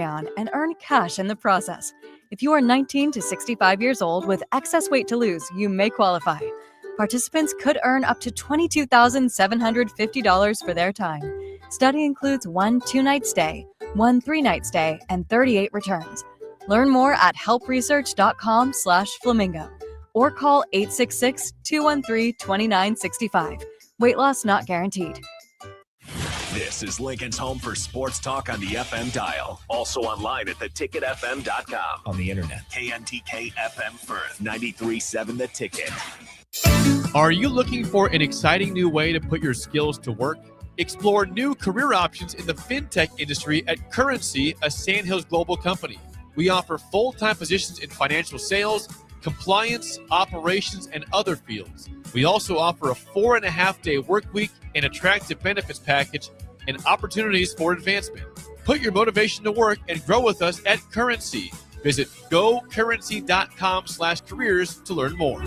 on and earn cash in the process. If you are 19 to 65 years old with excess weight to lose, you may qualify. Participants could earn up to $22,750 for their time. Study includes 1 2-night stay, 1 3-night stay, and 38 returns. Learn more at helpresearch.com/flamingo or call 866-213-2965. Weight loss not guaranteed. This is Lincoln's home for sports talk on the FM dial. Also online at theticketfm.com. On the internet, KNTK FM Firth, 93.7 The Ticket. Are you looking for an exciting new way to put your skills to work? Explore new career options in the fintech industry at Currency, a Sandhills global company. We offer full-time positions in financial sales, compliance, operations, and other fields. We also offer a 4.5-day work week, an attractive benefits package, and opportunities for advancement. Put your motivation to work and grow with us at Currency. Visit gocurrency.com/careers to learn more.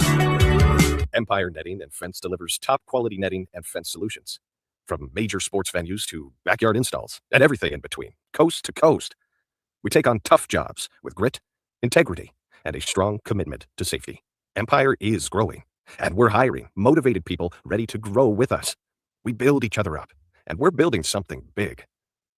Empire Netting and Fence delivers top-quality netting and fence solutions. From major sports venues to backyard installs and everything in between, coast to coast. We take on tough jobs with grit, integrity, and a strong commitment to safety. Empire is growing, and we're hiring motivated people ready to grow with us. We build each other up, and we're building something big.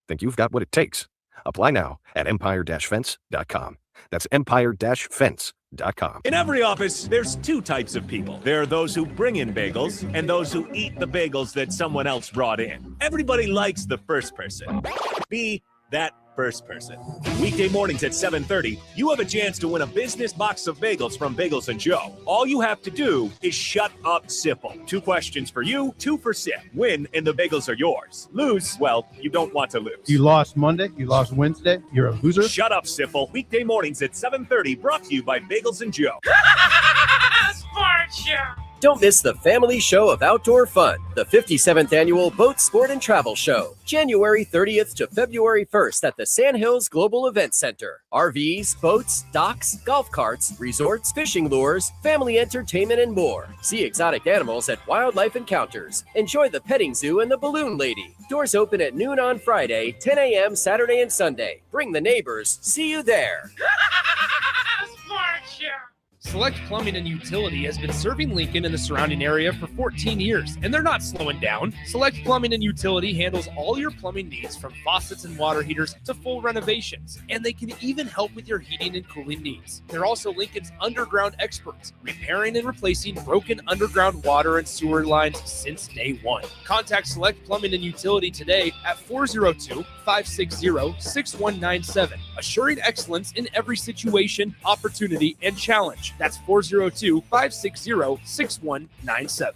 Think you've got what it takes? Apply now at empire-fence.com. That's empire-fence.com. In every office, there's two types of people. There are those who bring in bagels and those who eat the bagels that someone else brought in. Everybody likes the first person. Be that first person. Weekday mornings at 7:30, you have a chance to win a business box of bagels from Bagels & Joe. All you have to do is shut up, Sipple. 2 questions for you, 2 for Sip. Win, and the bagels are yours. Lose, well, you don't want to lose. You lost Monday, you lost Wednesday, you're a loser. Shut up, Sipple. Weekday mornings at 7:30, brought to you by Bagels & Joe. Sports Show. Don't miss the family show of outdoor fun, the 57th Annual Boat, Sport, and Travel Show, January 30th to February 1st at the Sandhills Global Event Center. RVs, boats, docks, golf carts, resorts, fishing lures, family entertainment, and more. See exotic animals at Wildlife Encounters. Enjoy the petting zoo and the balloon lady. Doors open at noon on Friday, 10 a.m. Saturday and Sunday. Bring the neighbors. See you there. Sports Show. Select Plumbing and Utility has been serving Lincoln and the surrounding area for 14 years, and they're not slowing down. Select Plumbing and Utility handles all your plumbing needs, from faucets and water heaters to full renovations, and they can even help with your heating and cooling needs. They're also Lincoln's underground experts, repairing and replacing broken underground water and sewer lines since day one. Contact Select Plumbing and Utility today at 402-560-6197, assuring excellence in every situation, opportunity, and challenge. That's 402-560-6197.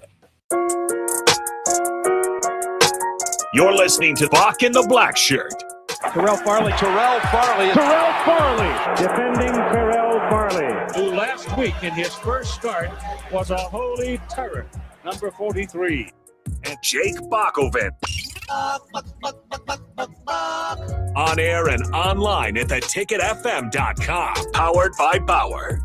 You're listening to Bock and the Blackshirt. Terrell Farley, defending Terrell Farley, who last week in his first start was a holy terror, number 43. And Jake Bockoven. On air and online at theticketfm.com. Powered by Bauer.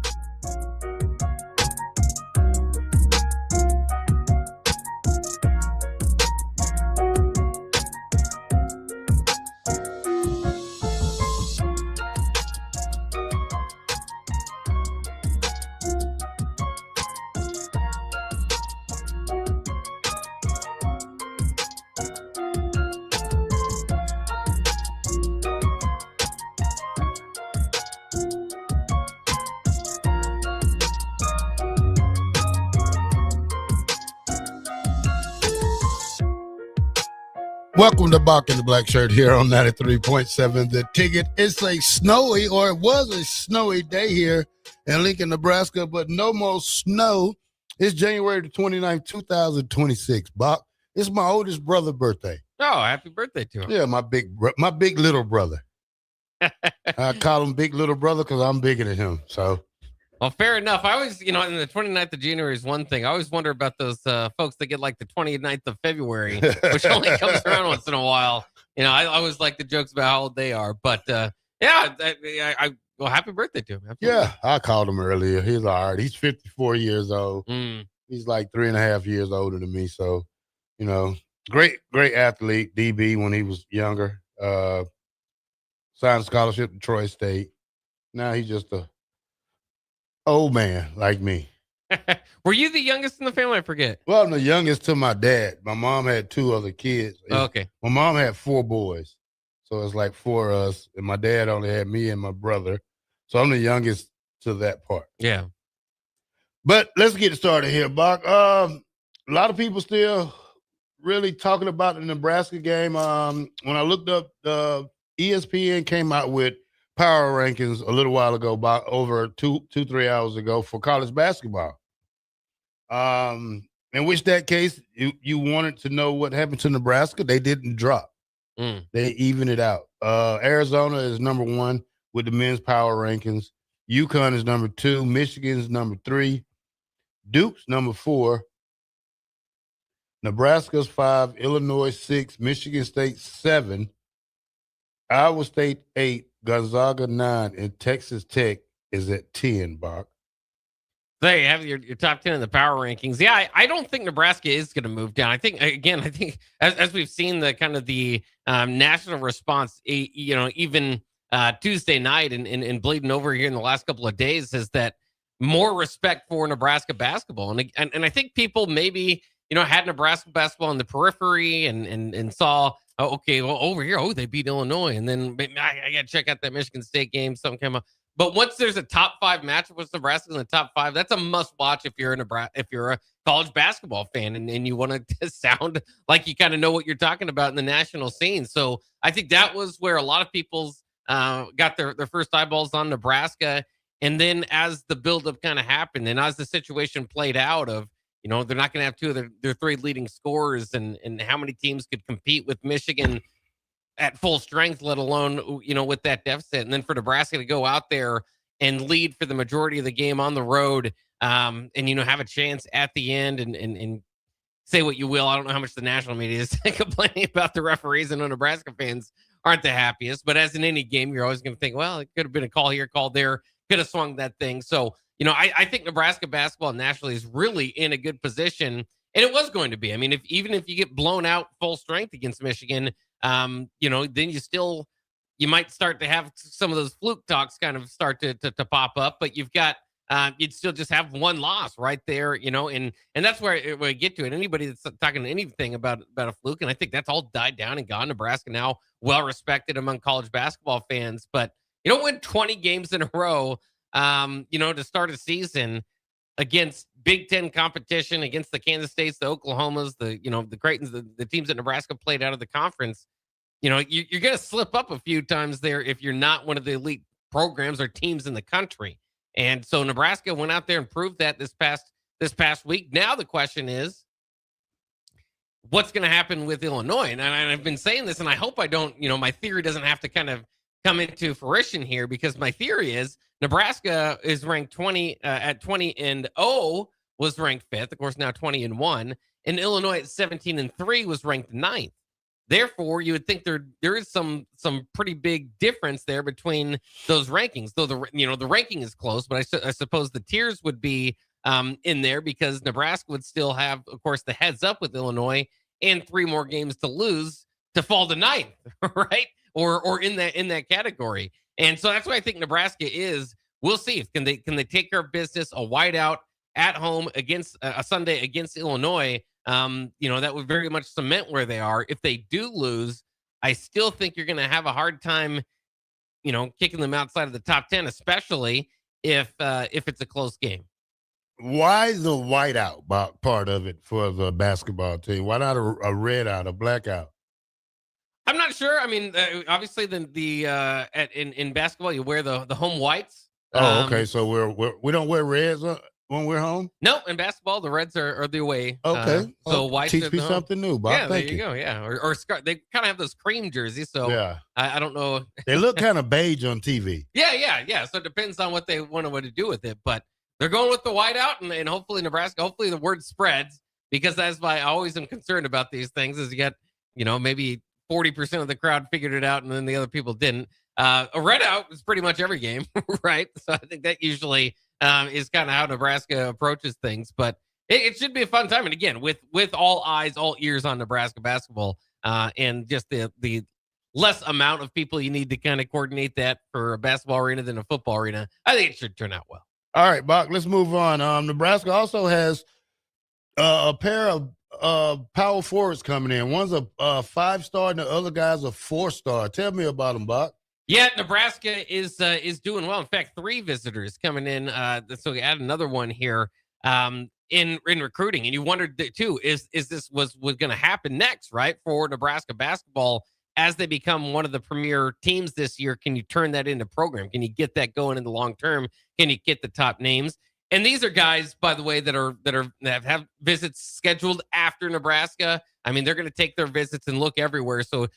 Welcome to Bock and the Blackshirt here on 93.7 The Ticket. It's a snowy, or it was a snowy day here in Lincoln, Nebraska, but no more snow. It's January the 29th, 2026. Bock, it's my oldest brother's birthday. Oh, happy birthday to him. Yeah, my big little brother. I call him big little brother because I'm bigger than him. So, well, fair enough. I always, in the 29th of January is one thing. I always wonder about those folks that get like the 29th of February, which only comes around once in a while. I always like the jokes about how old they are. But well, happy birthday to him. Absolutely. Yeah, I called him earlier. He's all right. He's 54 years old. He's like 3.5 years older than me. So, great athlete, DB, when he was younger. signed a scholarship to Troy State. Now he's just a old man like me. Were you the youngest in the family? I forget. Well, I'm the youngest to my dad. My mom had 2 other kids. Okay. My mom had 4 boys. So it's like 4 of us. And my dad only had me and my brother. So I'm the youngest to that part. Yeah. But let's get started here, Bock. A lot of people still really talking about the Nebraska game. When I looked up, ESPN came out with power rankings a little while ago, about over 3 hours ago for college basketball. In which that case, you wanted to know what happened to Nebraska. They didn't drop. They even it out. Arizona is number 1 with the men's power rankings. UConn is number 2. Michigan's number 3. Duke's number 4. Nebraska's 5. Illinois 6. Michigan State 7. Iowa State 8. Gonzaga 9. And Texas Tech is at 10, Bock. There you have your top 10 in the power rankings. Yeah, I don't think Nebraska is going to move down. I think as we've seen the kind of the national response, even Tuesday night and bleeding over here in the last couple of days, is that more respect for Nebraska basketball. And I think people maybe, had Nebraska basketball in the periphery and saw, over here, they beat Illinois. And then I got to check out that Michigan State game. Something came up. But once there's a top 5 matchup with Nebraska in the top 5, that's a must watch if you're a college basketball fan and you want to sound like you kind of know what you're talking about in the national scene. So I think that was where a lot of people's got their first eyeballs on Nebraska. And then as the buildup kind of happened and as the situation played out of, they're not going to have 2 of their 3 leading scorers and how many teams could compete with Michigan at full strength, let alone, with that deficit. And then for Nebraska to go out there and lead for the majority of the game on the road and, have a chance at the end and say what you will. I don't know how much the national media is complaining about the referees. I know Nebraska fans aren't the happiest, but as in any game, you're always going to think, well, it could have been a call here, call there, could have swung that thing. So, I think Nebraska basketball nationally is really in a good position, and it was going to be. I mean, even if you get blown out full strength against Michigan, then you might start to have some of those fluke talks kind of start to pop up, but you've got, you'd still just have 1 loss right there, and that's where I get to it. Anybody that's talking anything about a fluke, and I think that's all died down and gone. Nebraska now well respected among college basketball fans, but you don't win 20 games in a row, to start a season against Big Ten competition, against the Kansas States, the Oklahomas, the Creightons, the teams that Nebraska played out of the conference. You're going to slip up a few times there if you're not one of the elite programs or teams in the country. And so Nebraska went out there and proved that this past week. Now the question is, what's going to happen with Illinois? And I've been saying this, and I hope I don't, my theory doesn't have to kind of come into fruition here, because my theory is Nebraska is ranked 20 at 20-0 was ranked 5th, of course, now 20-1, and Illinois at 17-3 was ranked 9th. Therefore, you would think there is some pretty big difference there between those rankings. Though the ranking is close, but I suppose the tiers would be in there, because Nebraska would still have, of course, the heads up with Illinois and 3 more games to lose to fall to 9th, right? Or in that category. And so that's why I think Nebraska is. We'll see. Can they take care of business, a whiteout at home against a Sunday against Illinois? That would very much cement where they are. If they do lose, I still think you're going to have a hard time, kicking them outside of the top 10, especially if it's a close game. Why the whiteout part of it for the basketball team? Why not a red out, a blackout? I'm not sure. I mean, obviously, in basketball, you wear the home whites. Oh, okay. So we don't wear reds when we're home. No, in basketball, the reds are the away. Okay. So whites. Teach me something new, Bob. Yeah, Thank there you go. Yeah, or they kind of have those cream jerseys. So yeah, I don't know. They look kind of beige on TV. Yeah. So it depends on what they want to do with it, but they're going with the whiteout, and hopefully Nebraska. Hopefully the word spreads, because that's why I always am concerned about these things. Is you got maybe 40% of the crowd figured it out, and then the other people didn't. A red out is pretty much every game, right? So I think that usually is kind of how Nebraska approaches things. But it should be a fun time. And again, with all eyes, all ears on Nebraska basketball, and just the less amount of people you need to kind of coordinate that for a basketball arena than a football arena, I think it should turn out well. All right, Bach, let's move on. Nebraska also has a pair of power forwards coming in. One's a 5-star and the other guy's a 4-star. Tell me about them, Bach. Yeah, Nebraska is doing well. In fact, 3 visitors coming in. So we add another one here in recruiting, and you wondered too, is this was going to happen next, right, for Nebraska basketball as they become one of the premier teams this year? Can you turn that into program? Can you get that going in the long term? Can you get the top names? And these are guys, by the way, that have visits scheduled after Nebraska. I mean, they're going to take their visits and look everywhere. So,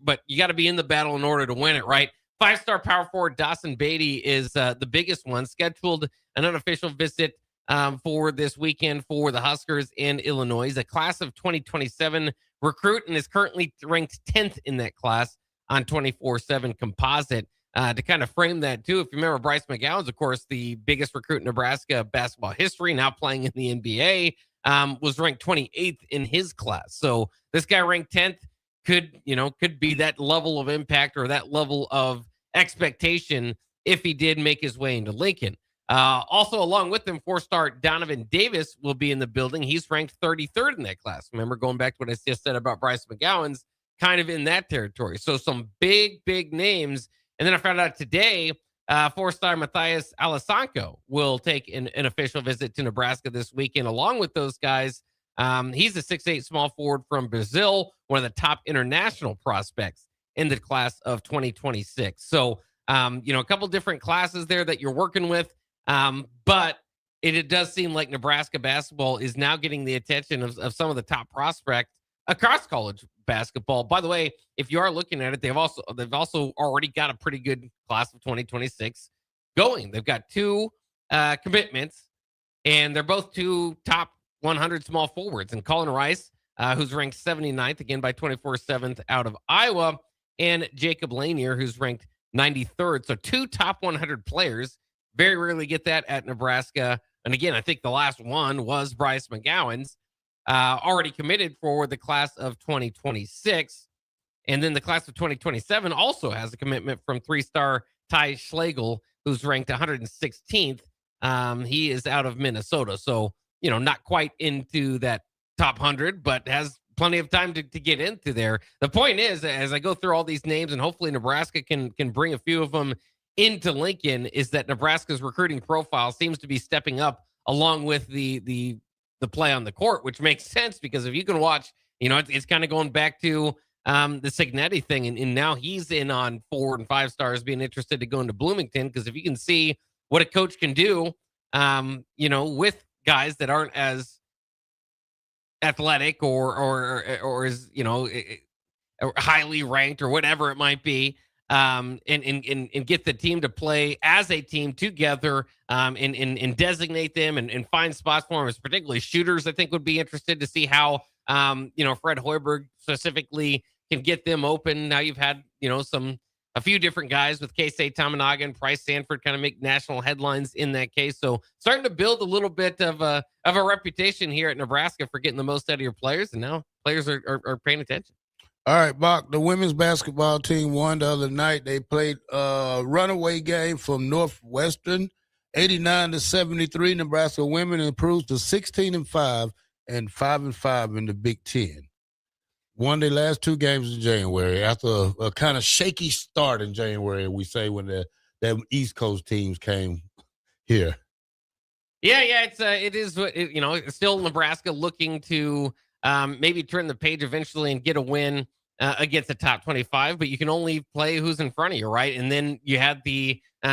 but you got to be in the battle in order to win it, right? 5-star power forward Dawson Beatty is the biggest one, scheduled an unofficial visit for this weekend for the Huskers in Illinois. He's a class of 2027 recruit and is currently ranked 10th in that class on 24/7 composite. To kind of frame that too, if you remember, Bryce McGowan's, of course, the biggest recruit in Nebraska basketball history, now playing in the NBA, was ranked 28th in his class. So this guy ranked 10th could be that level of impact or that level of expectation if he did make his way into Lincoln. Also, along with him, 4-star Donovan Davis will be in the building. He's ranked 33rd in that class. Remember, going back to what I just said about Bryce McGowan's, kind of in that territory. So some big names. And then I found out today, 4-star Matthias Alasanko will take an official visit to Nebraska this weekend. Along with those guys, he's a 6'8" small forward from Brazil, one of the top international prospects in the class of 2026. So, a couple different classes there that you're working with. But it does seem like Nebraska basketball is now getting the attention of some of the top prospects across college basketball. By the way, if you are looking at it, they've also already got a pretty good class of 2026 going. They've got 2 commitments, and they're both 2 top 100 small forwards. And Colin Rice, who's ranked 79th, again by 24/7 out of Iowa, and Jacob Lanier, who's ranked 93rd. So 2 top 100 players. Very rarely get that at Nebraska. And again, I think the last one was Bryce McGowan's. Already committed for the class of 2026. And then the class of 2027 also has a commitment from 3-star Ty Schlegel, who's ranked 116th. He is out of Minnesota. So, not quite into that top 100, but has plenty of time to get into there. The point is, as I go through all these names, and hopefully Nebraska can bring a few of them into Lincoln, is that Nebraska's recruiting profile seems to be stepping up along with the play on the court, which makes sense because if you can watch, it's kind of going back to the Signetti thing, and now he's in on 4 and 5 stars being interested to go into Bloomington, because if you can see what a coach can do, with guys that aren't as athletic or as highly ranked or whatever it might be, and get the team to play as a team together, and designate them and find spots for them, particularly shooters. I think would be interested to see how Fred Hoiberg specifically can get them open. Now you've had a few different guys with Keisei Tamanaga and Price Sanford kind of make national headlines in that case. So starting to build a little bit of a reputation here at Nebraska for getting the most out of your players, and now players are paying attention. All right, Bach, the women's basketball team won the other night. They played a runaway game from Northwestern, 89-73. Nebraska women improves to 16-5 and 5-5 in the Big Ten. Won their last 2 games in January after a kind of shaky start in January, we say, when the East Coast teams came here. Yeah, it's still Nebraska looking to maybe turn the page eventually and get a win against the top 25, but you can only play who's in front of you, right? And then you had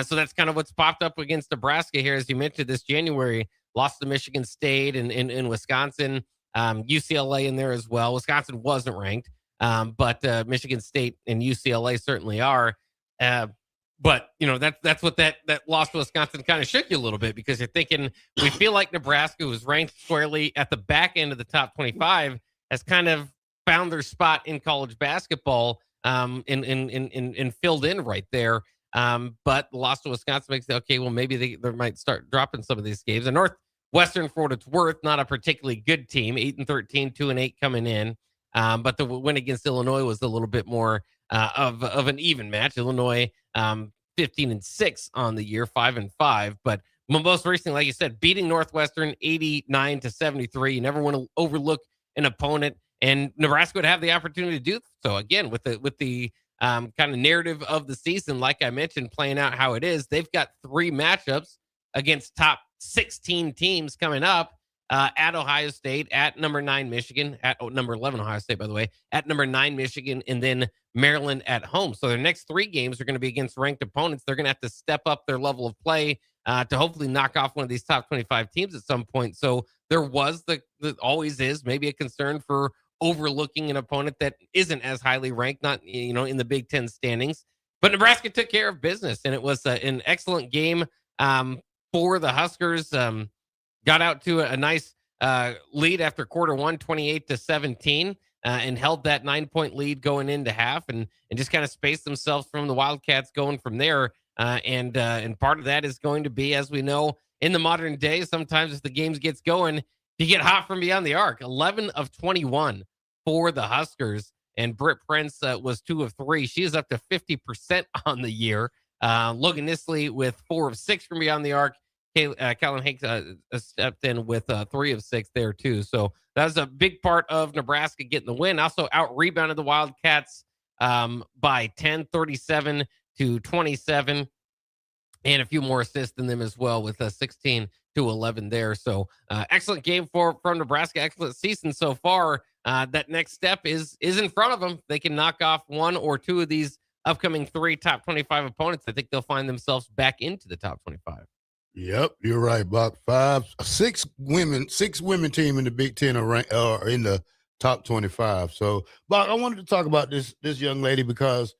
so that's kind of what's popped up against Nebraska here, as you mentioned, this January. Lost to Michigan State and in Wisconsin, UCLA in there as well. Wisconsin wasn't ranked, but Michigan State and UCLA certainly are. But that's what that loss to Wisconsin kind of shook you a little bit, because you're thinking, we feel like Nebraska, was ranked squarely at the back end of the top 25, has kind of found their spot in college basketball, and filled in right there. But the loss to Wisconsin makes it okay. Well, maybe they might start dropping some of these games. And Northwestern, for what it's worth, not a particularly good team. 8-13, 2-8 coming in. But the win against Illinois was a little bit more of an even match. Illinois 15-6 on the year, 5-5. But most recently, like you said, beating Northwestern 89-73. You never want to overlook an opponent, and Nebraska would have the opportunity to do so. Again, with the kind of narrative of the season, like I mentioned, playing out how it is. They've got 3 matchups against top 16 teams coming up. At Ohio State, at number 9 Michigan, at number 11 Ohio State, by the way, at number 9 Michigan, and then Maryland at home. So their next 3 games are going to be against ranked opponents. They're going to have to step up their level of play to hopefully knock off one of these top 25 teams at some point. So there was always is maybe a concern for overlooking an opponent that isn't as highly ranked, not in the Big Ten standings. But Nebraska took care of business, and it was an excellent game for the Huskers. Got out to a nice lead after quarter one, 28-17, and held that 9-point lead going into half, and just kind of spaced themselves from the Wildcats going from there. And part of that is going to be, as we know, in the modern day, sometimes if the games gets going, you get hot from beyond the arc. 11 of 21 for the Huskers, and Britt Prince was 2 of 3. She is up to 50% on the year. Logan Nisley with 4 of 6 from beyond the arc. Callum Hanks stepped in with 3 of 6 there too. So that was a big part of Nebraska getting the win. Also out-rebounded the Wildcats by 10, 37-27, and a few more assists than them as well with 16-11 there. So excellent game from Nebraska. Excellent season so far. That next step is in front of them. They can knock off 1 or 2 of these upcoming 3 top 25 opponents. I think they'll find themselves back into the top 25. Yep, you're right, Buck. 6 women team in the Big Ten are in the top 25. So, Buck, I wanted to talk about this young lady because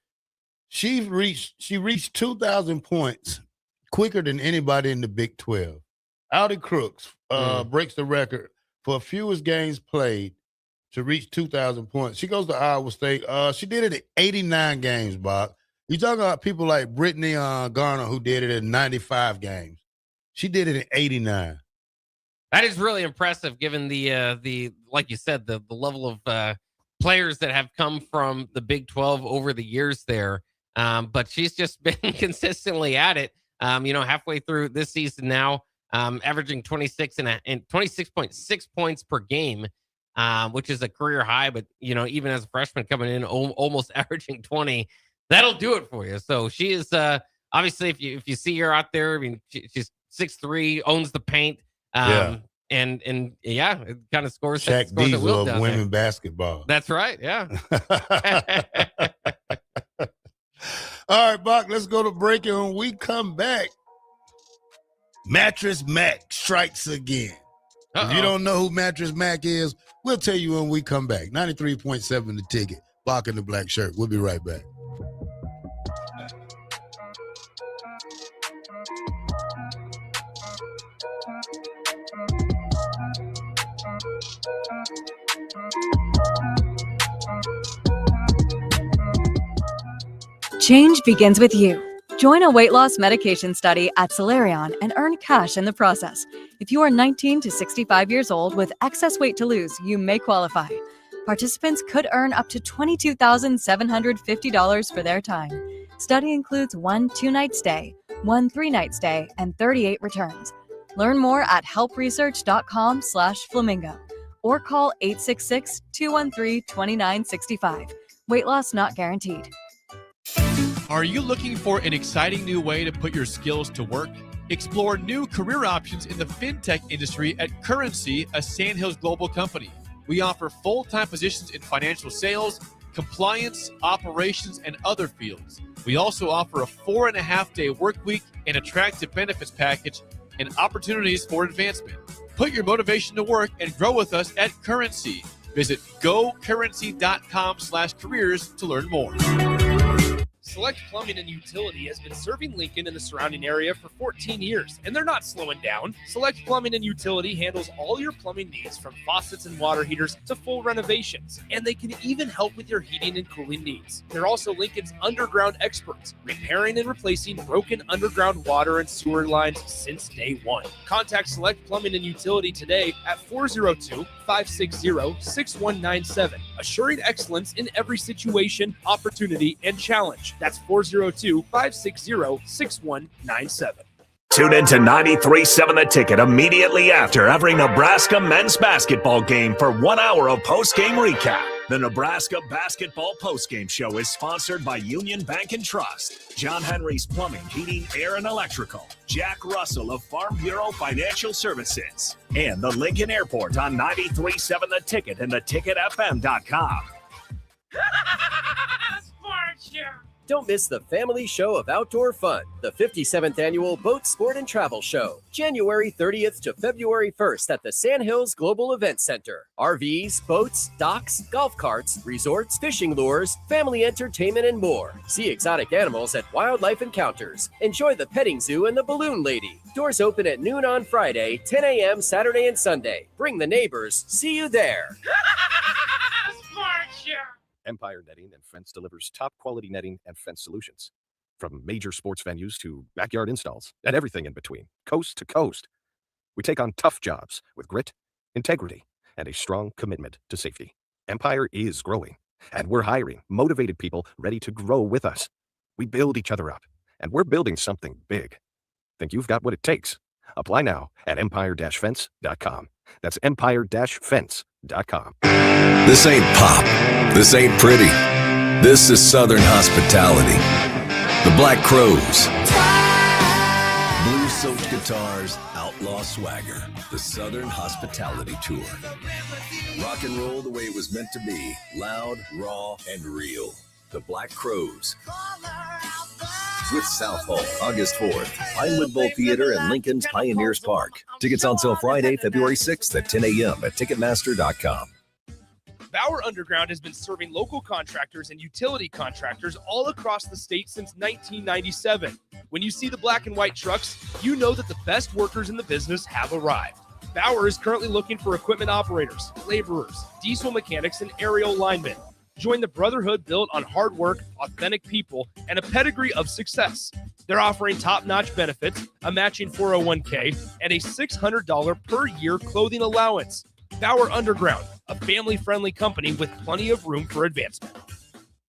she reached 2,000 points quicker than anybody in the Big 12. Audi Crooks breaks the record for fewest games played to reach 2,000 points. She goes to Iowa State. She did it at 89 games, Buck. You talking about people like Brittany Garner who did it at 95 games. She did it in 89. That is really impressive, given the like you said, the level of players that have come from the Big 12 over the years there. But she's just been consistently at it. Halfway through this season now, averaging 26.6 points per game, which is a career high. But even as a freshman coming in, almost averaging 20, that'll do it for you. So she is obviously, if you see her out there, I mean, she's 6'3", owns the paint. And it kind of scores. Shaq Diesel of women basketball. That's right. Yeah. All right, Bach, let's go to break. And when we come back, Mattress Mac strikes again. If you don't know who Mattress Mac is, we'll tell you when we come back. 93.7 The Ticket. Bock the Blackshirt. We'll be right back. Change begins with you. Join a weight loss medication study at Solarion and earn cash in the process. If you are 19 to 65 years old with excess weight to lose, you may qualify. Participants could earn up to $22,750 for their time. Study includes 1 2-night stay, 1 3-night stay, and 38 returns. Learn more at helpresearch.com/flamingo or call 866-213-2965. Weight loss not guaranteed. Are you looking for an exciting new way to put your skills to work? Explore new career options in the fintech industry at Currency, a Sandhills global company. We offer full-time positions in financial sales, compliance, operations, and other fields. We also offer a 4.5-day work week, an attractive benefits package, and opportunities for advancement. Put your motivation to work and grow with us at Currency. Visit gocurrency.com/careers to learn more. Select Plumbing and Utility has been serving Lincoln and the surrounding area for 14 years, and they're not slowing down. Select Plumbing and Utility handles all your plumbing needs, from faucets and water heaters to full renovations, and they can even help with your heating and cooling needs. They're also Lincoln's underground experts, repairing and replacing broken underground water and sewer lines since day one. Contact Select Plumbing and Utility today at 402-560-6197, assuring excellence in every situation, opportunity, and challenge. That's 402-560-6197. Tune in to 93.7 The Ticket immediately after every Nebraska men's basketball game for 1 hour of post-game recap. The Nebraska Basketball Postgame Show is sponsored by Union Bank and Trust, John Henry's Plumbing, Heating, Air, and Electrical, Jack Russell of Farm Bureau Financial Services, and the Lincoln Airport on 93.7 The Ticket and theticketfm.com. Sports Show. Don't miss the family show of outdoor fun, the 57th annual Boat Sport and Travel Show, January 30th to February 1st at the Sandhills Global Event Center. RVs, boats, docks, golf carts, resorts, fishing lures, family entertainment, and more. See exotic animals at Wildlife Encounters. Enjoy the petting zoo and the balloon lady. Doors open at noon on Friday, 10 a.m. Saturday and Sunday. Bring the neighbors. See you there. Sports Show. Empire Netting and Fence delivers top quality netting and fence solutions. From major sports venues to backyard installs and everything in between, coast to coast. We take on tough jobs with grit, integrity, and a strong commitment to safety. Empire is growing, and we're hiring motivated people ready to grow with us. We build each other up, and we're building something big. Think you've got what it takes? Apply now at empire-fence.com. That's empire-fence.com. This ain't pop. This ain't pretty. This is Southern hospitality. The Black Crows. Blue-soaked guitars, outlaw swagger. The Southern Hospitality Tour. Rock and roll the way it was meant to be. Loud, raw, and real. The Black Crows. With South Hall, August 4th. Pinewood Bowl Theater and Lincoln's Pioneers Park. Tickets on sale Friday, February 6th at 10 a.m. at Ticketmaster.com. Bauer Underground has been serving local contractors and utility contractors all across the state since 1997. When you see the black and white trucks, you know that the best workers in the business have arrived. Bauer is currently looking for equipment operators, laborers, diesel mechanics, and aerial linemen. Join the brotherhood built on hard work, authentic people, and a pedigree of success. They're offering top-notch benefits, a matching 401k, and a $600 per year clothing allowance. Bauer Underground, a family-friendly company with plenty of room for advancement.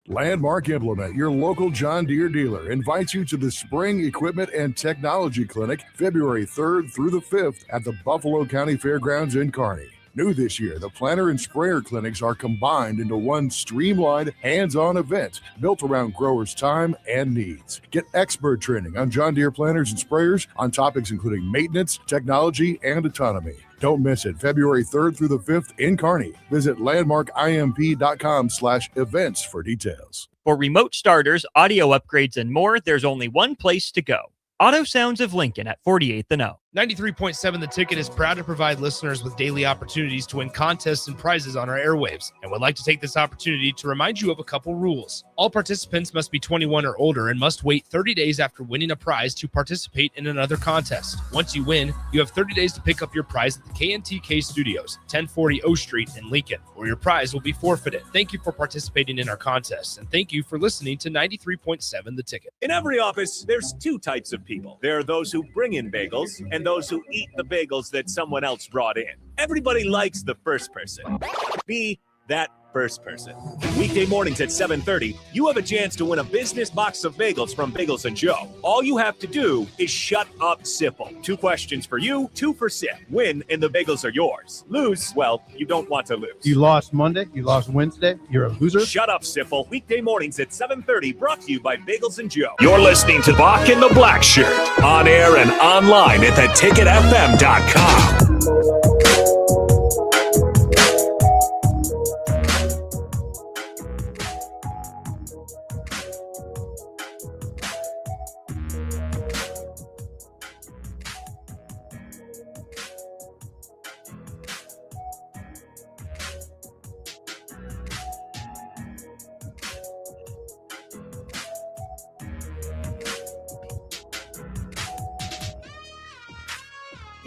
Landmark Implement, your local John Deere dealer, invites you to the Spring Equipment and Technology Clinic, February 3rd through the 5th at the Buffalo County Fairgrounds in Kearney. New this year, the planter and sprayer clinics are combined into one streamlined, hands-on event built around growers' time and needs. Get expert training on John Deere planters and sprayers on topics including maintenance, technology, and autonomy. Don't miss it, February 3rd through the 5th in Kearney. Visit landmarkimp.com/events for details. For remote starters, audio upgrades, and more, there's only one place to go. Auto Sounds of Lincoln at 48th and O. 93.7 The Ticket is proud to provide listeners with daily opportunities to win contests and prizes on our airwaves, and would like to take this opportunity to remind you of a couple rules. All participants must be 21 or older and must wait 30 days after winning a prize to participate in another contest. Once you win, you have 30 days to pick up your prize at the KNTK Studios, 1040 O Street in Lincoln, or your prize will be forfeited. Thank you for participating in our contests, and thank you for listening to 93.7 The Ticket. In every office, there's two types of people. There are those who bring in bagels and those who eat the bagels that someone else brought in. Everybody likes the first person. Be that first person. Weekday mornings at 7:30, you have a chance to win a business box of bagels from Bagels & Joe. All you have to do is shut up, Sipple. 2 questions for you, 2 for Sip. Win, and the bagels are yours. Lose, well, you don't want to lose. You lost Monday, you lost Wednesday, you're a loser. Shut up, Sipple. Weekday mornings at 7:30, brought to you by Bagels & Joe. You're listening to Bock the Blackshirt, on air and online at theticketfm.com.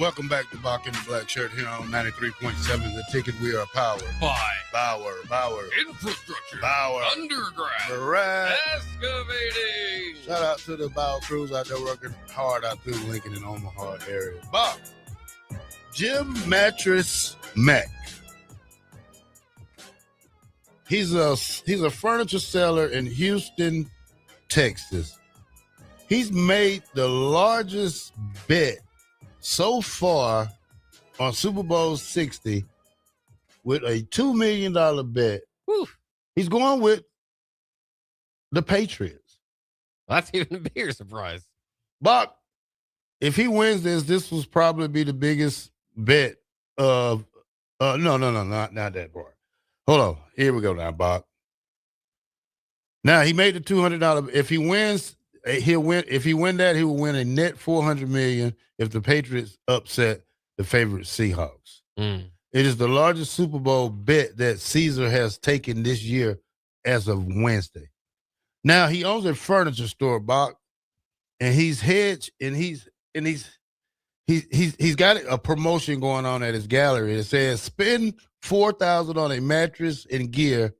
Welcome back to Bock the Blackshirt here on 93.7. The Ticket. We are powered by Bauer, Infrastructure, Bauer, Underground, Right. Excavating. Shout out to the Bauer crews out there working hard out through Lincoln and Omaha area. Bob, Jim Mattress Mac. He's a furniture seller in Houston, Texas. He's made the largest bet so far on Super Bowl 60 with a $2 million bet. Whew. He's going with the Patriots. Well, that's even a bigger surprise. Buck, if he wins this will probably be the biggest bet of no, not that part. Hold on. Here we go now, Buck. Now he made the $200. If he wins, he'll win. If he win that, he will win a net $400 million if the Patriots upset the favorite Seahawks. It is the largest Super Bowl bet that Caesar has taken this year as of Wednesday. Now he owns a furniture store, Buck, and he's hedged and he's got a promotion going on at his gallery. It says spend $4,000 on a mattress and gear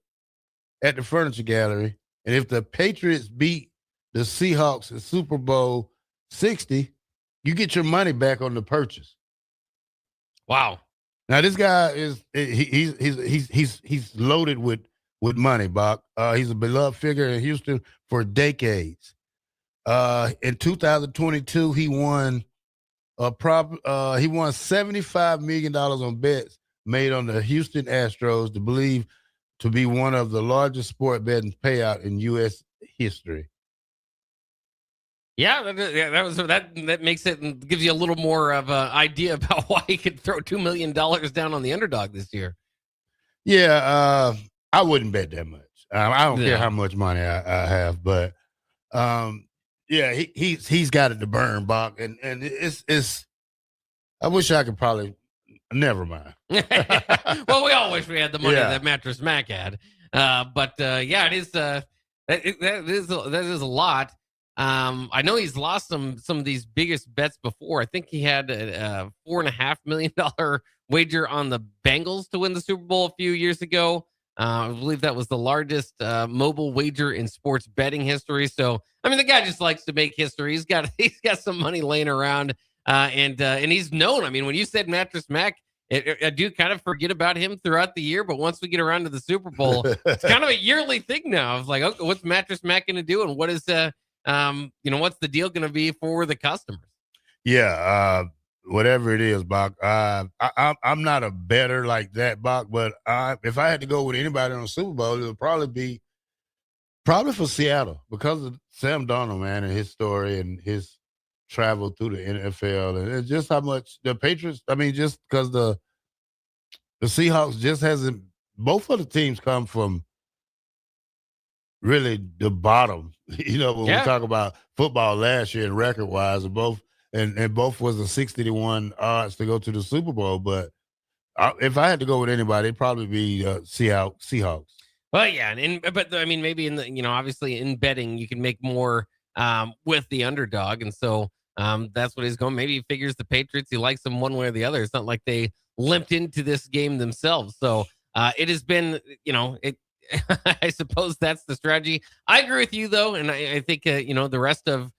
at the furniture gallery, and if the Patriots beat the Seahawks in Super Bowl 60, you get your money back on the purchase. Wow! Now this guy he's loaded with money, Buck. He's a beloved figure in Houston for decades. In 2022, he won $75 million on bets made on the Houston Astros, to be one of the largest sport betting payout in U.S. history. Yeah, that makes it and gives you a little more of an idea about why he could throw $2 million down on the underdog this year. Yeah, I wouldn't bet that much. I don't care how much money I have, but yeah, he's got it to burn, Bach, and it's. I wish I could probably. Never mind. Well, we all wish we had the money that Mattress Mac had, but yeah, it is. That is a lot. I know he's lost some of these biggest bets before. I think he had a $4.5 million wager on the Bengals to win the Super Bowl a few years ago. I believe that was the largest mobile wager in sports betting history. So, I mean, the guy just likes to make history. He's got some money laying around, and he's known. I mean, when you said Mattress Mac, I do kind of forget about him throughout the year, but once we get around to the Super Bowl, it's kind of a yearly thing now. It's like, okay, what's Mattress Mac going to do, and what is what's the deal going to be for the customers? Yeah, whatever it is, Bach. I'm not a bettor like that, Bach, but if I had to go with anybody on the Super Bowl, it would probably for Seattle because of Sam Darnold, man, and his story and his travel through the NFL, and just how much the Patriots. I mean, just because the Seahawks just hasn't. Both of the teams come from really the bottom. When we talk about football last year and record wise, both was a 60-1 odds to go to the Super Bowl. But if I had to go with anybody, it'd probably be Seahawks. Well, yeah, but I mean, maybe in the obviously in betting you can make more with the underdog, and so that's what he's going. Maybe he figures the Patriots, he likes them one way or the other. It's not like they limped into this game themselves. So it has been, I suppose that's the strategy. I agree with you though, and I think the rest of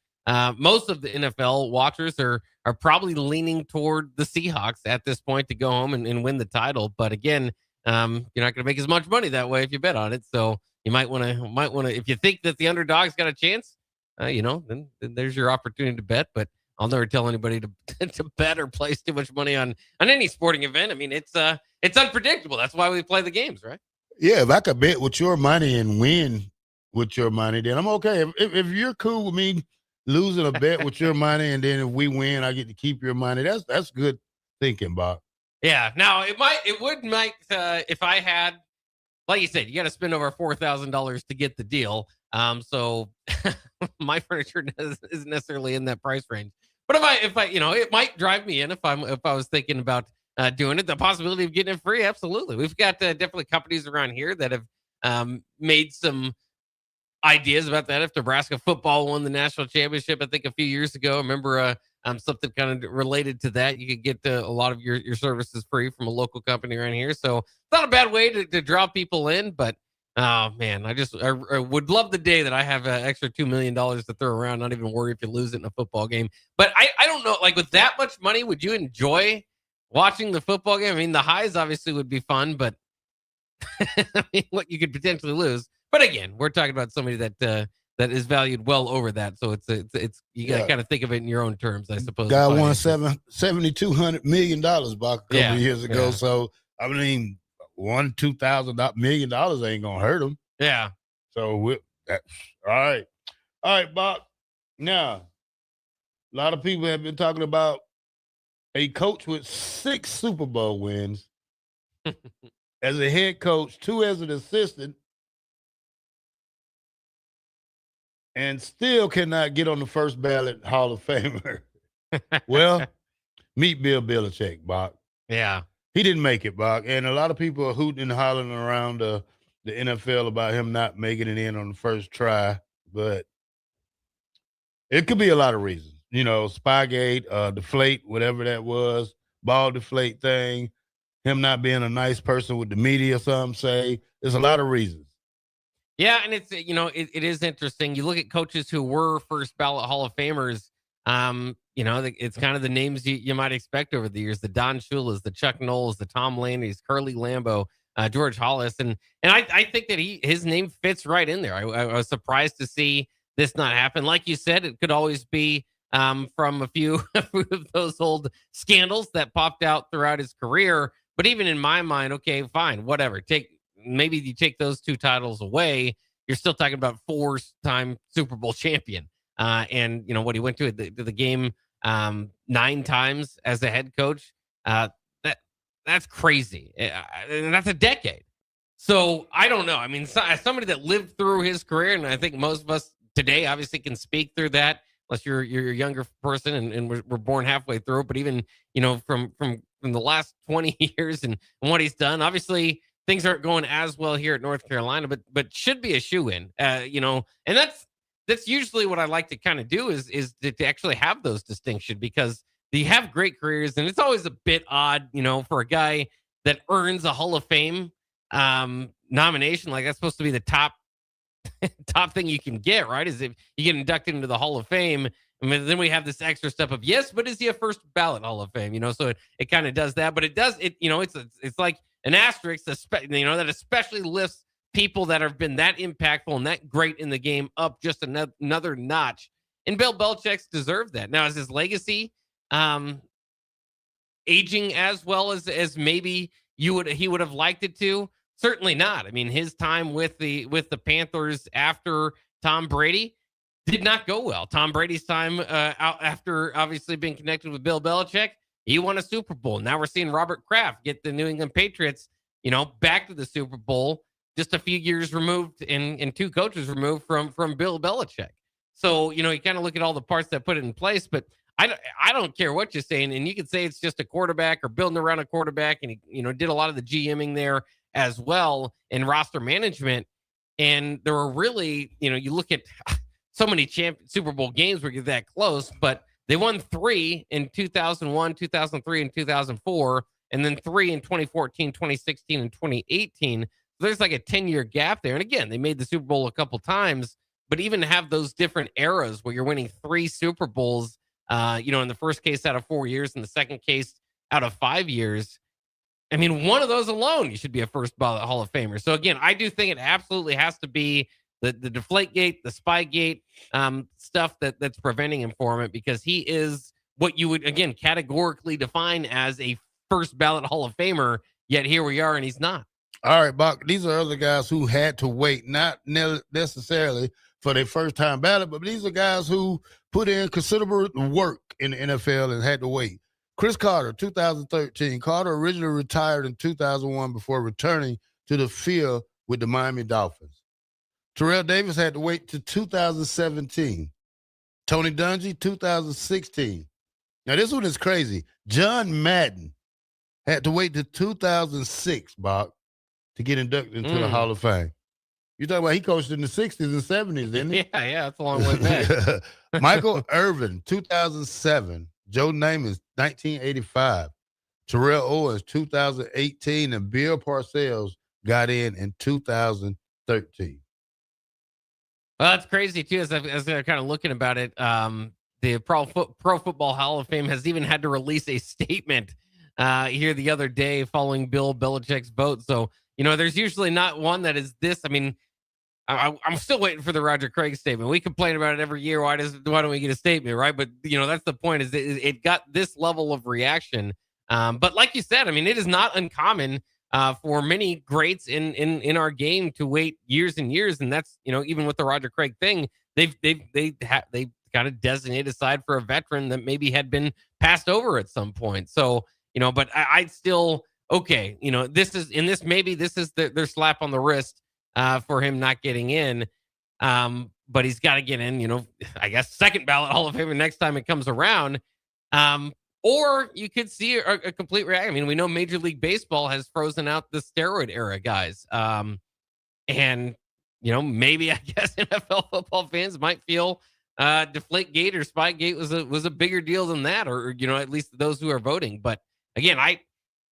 most of the NFL watchers are probably leaning toward the Seahawks at this point to go home and win the title. But again, you're not going to make as much money that way if you bet on it. So you might want to if you think that the underdog's got a chance, then there's your opportunity to bet. But I'll never tell anybody to bet or place too much money on any sporting event. I mean, it's unpredictable. That's why we play the games, right? Yeah, if I could bet with your money and win with your money, then I'm okay. If you're cool with me losing a bet with your money, and then if we win, I get to keep your money. That's good thinking, Bob. Yeah. Now it would if I had, like you said, you got to spend over $4,000 to get the deal. So my furniture isn't necessarily in that price range. But if I, it might drive me in if I was thinking about doing it. The possibility of getting it free, absolutely. We've got definitely companies around here that have made some ideas about that. If Nebraska football won the national championship, I think a few years ago, I remember something kind of related to that. You could get a lot of your services free from a local company around here. So it's not a bad way to draw people in, but oh man, I would love the day that I have an extra $2 million to throw around, not even worry if you lose it in a football game. But I don't know, like with that much money, would you enjoy watching the football game? I mean, the highs obviously would be fun, but I mean, what you could potentially lose. But again, we're talking about somebody that is valued well over that. So it's you got to kind of think of it in your own terms, I suppose. Guy won $7,200 million back a couple of years ago. Yeah. So I mean, $2,000 million ain't gonna hurt him. Yeah. So that's all right. All right, Bob. Now, a lot of people have been talking about a coach with 6 Super Bowl wins as a head coach, 2 as an assistant, and still cannot get on the first ballot Hall of Famer. Well, meet Bill Belichick, Bach. Yeah. He didn't make it, Bach. And a lot of people are hooting and hollering around the NFL about him not making it in on the first try. But it could be a lot of reasons. You know, Spygate, deflate, whatever that was, ball deflate thing, him not being a nice person with the media, some say. There's a lot of reasons. Yeah, and it's, it is interesting. You look at coaches who were first ballot Hall of Famers, it's kind of the names you might expect over the years, the Don Shula's, the Chuck Knowles, the Tom Landry's, Curly Lambeau, George Hollis. And I think that his name fits right in there. I was surprised to see this not happen. Like you said, it could always be from a few of those old scandals that popped out throughout his career. But even in my mind, okay, fine, whatever. Maybe you take those 2 titles away, you're still talking about 4-time Super Bowl champion. And what he went to the game 9 times as a head coach. That's crazy. And that's a decade. So I don't know. I mean, as somebody that lived through his career, and I think most of us today obviously can speak through that, unless you're a younger person and we're born halfway through. But even from the last 20 years and what he's done, obviously things aren't going as well here at North Carolina, but should be a shoe-in. And that's usually what I like to kind of do is to actually have those distinctions, because you have great careers, and it's always a bit odd, for a guy that earns a Hall of Fame nomination. Like, that's supposed to be the top thing you can get, right? Is if you get inducted into the Hall of Fame. I mean, then we have this extra step of, yes, but is he a first ballot Hall of Fame? So it kind of does that, but it's like an asterisk, that especially lifts people that have been that impactful and that great in the game up just another notch. And Bill Belichick's deserved that. Now, is his legacy aging as well as maybe he would have liked it to? Certainly not. I mean, his time with the Panthers after Tom Brady did not go well. Tom Brady's time out after obviously being connected with Bill Belichick, he won a Super Bowl. Now we're seeing Robert Kraft get the New England Patriots, back to the Super Bowl, just a few years removed and 2 coaches removed from Bill Belichick. So, you kind of look at all the parts that put it in place, but I don't care what you're saying. And you could say it's just a quarterback or building around a quarterback. And he, did a lot of the GMing there as well in roster management. And there were really, you look at so many Super Bowl games where you're that close, but they won 3 in 2001, 2003, and 2004, and then 3 in 2014, 2016, and 2018. So there's like a 10-year gap there. And again, they made the Super Bowl a couple times, but even to have those different eras where you're winning 3 Super Bowls, in the first case out of 4 years, in the second case out of 5 years, I mean, one of those alone, you should be a first ballot Hall of Famer. So again, I do think it absolutely has to be the Deflategate, the Spygate stuff that's preventing him from it, because he is what you would, again, categorically define as a first ballot Hall of Famer, yet here we are and he's not. All right, Bach, these are other guys who had to wait, not necessarily for their first-time ballot, but these are guys who put in considerable work in the NFL and had to wait. Chris Carter, 2013. Carter originally retired in 2001 before returning to the field with the Miami Dolphins. Terrell Davis had to wait to 2017. Tony Dungy, 2016. Now, this one is crazy. John Madden had to wait to 2006, Bach, to get inducted into the Hall of Fame. You talking about he coached in the 60s and 70s, didn't he? Yeah, that's a long way back. Michael Irvin, 2007. Joe Namath, 1985. Terrell Owens, 2018. And Bill Parcells got in 2013. Well, that's crazy, too, as they're kind of looking about it. The Pro Football Hall of Fame has even had to release a statement here the other day following Bill Belichick's vote. So, there's usually not one that is this. I mean, I'm still waiting for the Roger Craig statement. We complain about it every year. Why don't we get a statement, right? But, that's the point, is it got this level of reaction. But like you said, I mean, it is not uncommon for many greats in our game to wait years and years. And that's, even with the Roger Craig thing, they've got to designate a side for a veteran that maybe had been passed over at some point. So, but I still, okay, this is their slap on the wrist for him not getting in. But he's got to get in, I guess, second ballot Hall of Famer next time it comes around. Or you could see a complete reaction. I mean, we know Major League Baseball has frozen out the steroid era guys. And, maybe I guess NFL football fans might feel Deflategate or Spygate was a bigger deal than that, or at least those who are voting. But again,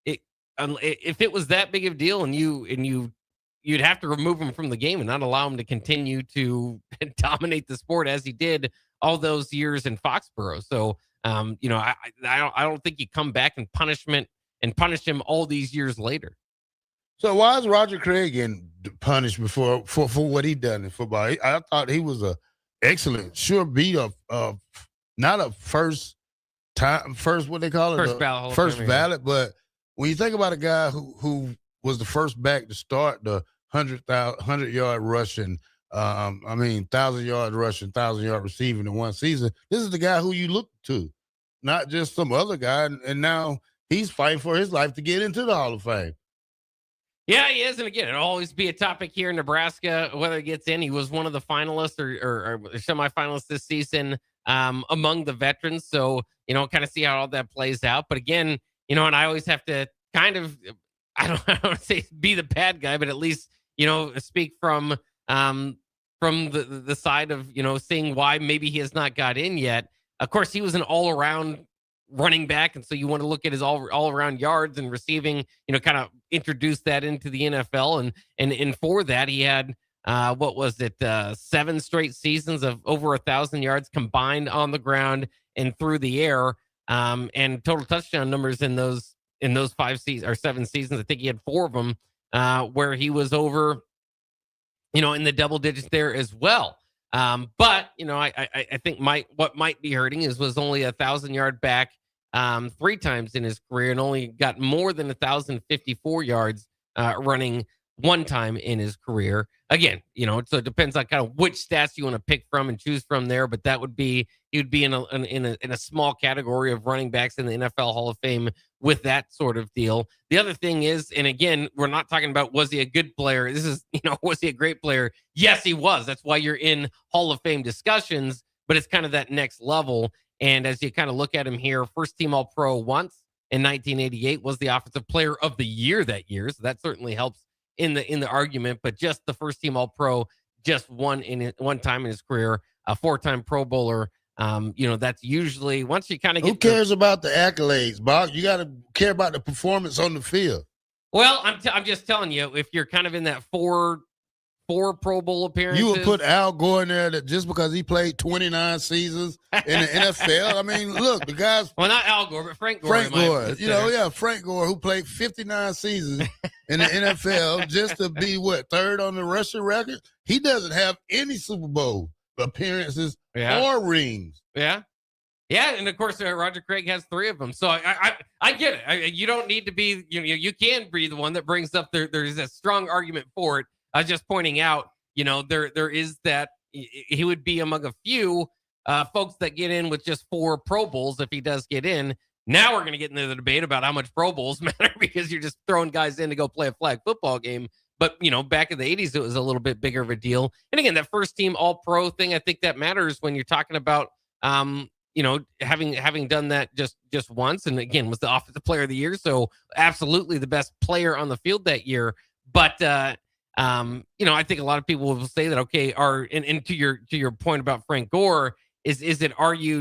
if it was that big of a deal and you'd have to remove him from the game and not allow him to continue to dominate the sport as he did all those years in Foxborough. So, I don't think you come back and punish him all these years later. So why is Roger Craig getting punished for what he done in football? I thought he was a excellent, sure beat of not a first what they call it, first ballot. But when you think about a guy who was the first back to start the 100-yard rushing, 1,000 yards rushing, 1,000-yard receiving in one season. This is the guy who you look to, not just some other guy. And now he's fighting for his life to get into the Hall of Fame. Yeah, he is. And again, it'll always be a topic here in Nebraska, whether it gets in. He was one of the finalists or semifinalists this season among the veterans. So, kind of see how all that plays out. But again, and I always have to kind of, I don't want to say be the bad guy, but at least, speak from the side of, seeing why maybe he has not got in yet. Of course, he was an all-around running back, and so you want to look at his all-around yards and receiving, kind of introduce that into the NFL. And for that, he had, 7 straight seasons of over 1,000 yards combined on the ground and through the air, and total touchdown numbers in those 5 seasons or 7 seasons. I think he had 4 of them where he was over, in the double digits there as well. But I think what might be hurting was only 1,000-yard back 3 times in his career, and only got more than 1,054 yards running 1 time in his career. Again, so it depends on kind of which stats you want to pick from and choose from there. But he would be in a small category of running backs in the NFL Hall of Fame with that sort of deal. The other thing is, and again, we're not talking about was he a good player. This is, was he a great player? Yes, he was. That's why you're in Hall of Fame discussions. But it's kind of that next level. And as you kind of look at him here, first team All-Pro once in 1988, was the Offensive Player of the Year that year. So that certainly helps in the argument. But just the first team All-Pro, just one time in his career, a 4-time Pro Bowler. That's usually once you kind of get. Who cares about the accolades, Bob? You got to care about the performance on the field. Well, I'm just telling you, if you're kind of in that four Pro Bowl appearances, you would put Al Gore in there that just because he played 29 seasons in the NFL. I mean, look, the guys. Well, not Al Gore, but Frank Gore. Frank Gore, Frank Gore, who played 59 seasons in the NFL just to be third on the rushing record. He doesn't have any Super Bowl appearances or rings. Yeah. And of course, Roger Craig has 3 of them. So I get it. You don't need to be, you can be the one that brings up there's a strong argument for it. I was just pointing out, there is that he would be among a few folks that get in with just 4 Pro Bowls if he does get in. Now we're going to get into the debate about how much Pro Bowls matter because you're just throwing guys in to go play a flag football game. But, back in the 80s, it was a little bit bigger of a deal. And again, that first team All-Pro thing, I think that matters when you're talking about, having done that just once. And again, was the Offensive Player of the Year. So absolutely the best player on the field that year. But I think a lot of people will say that, okay, and to your point about Frank Gore, do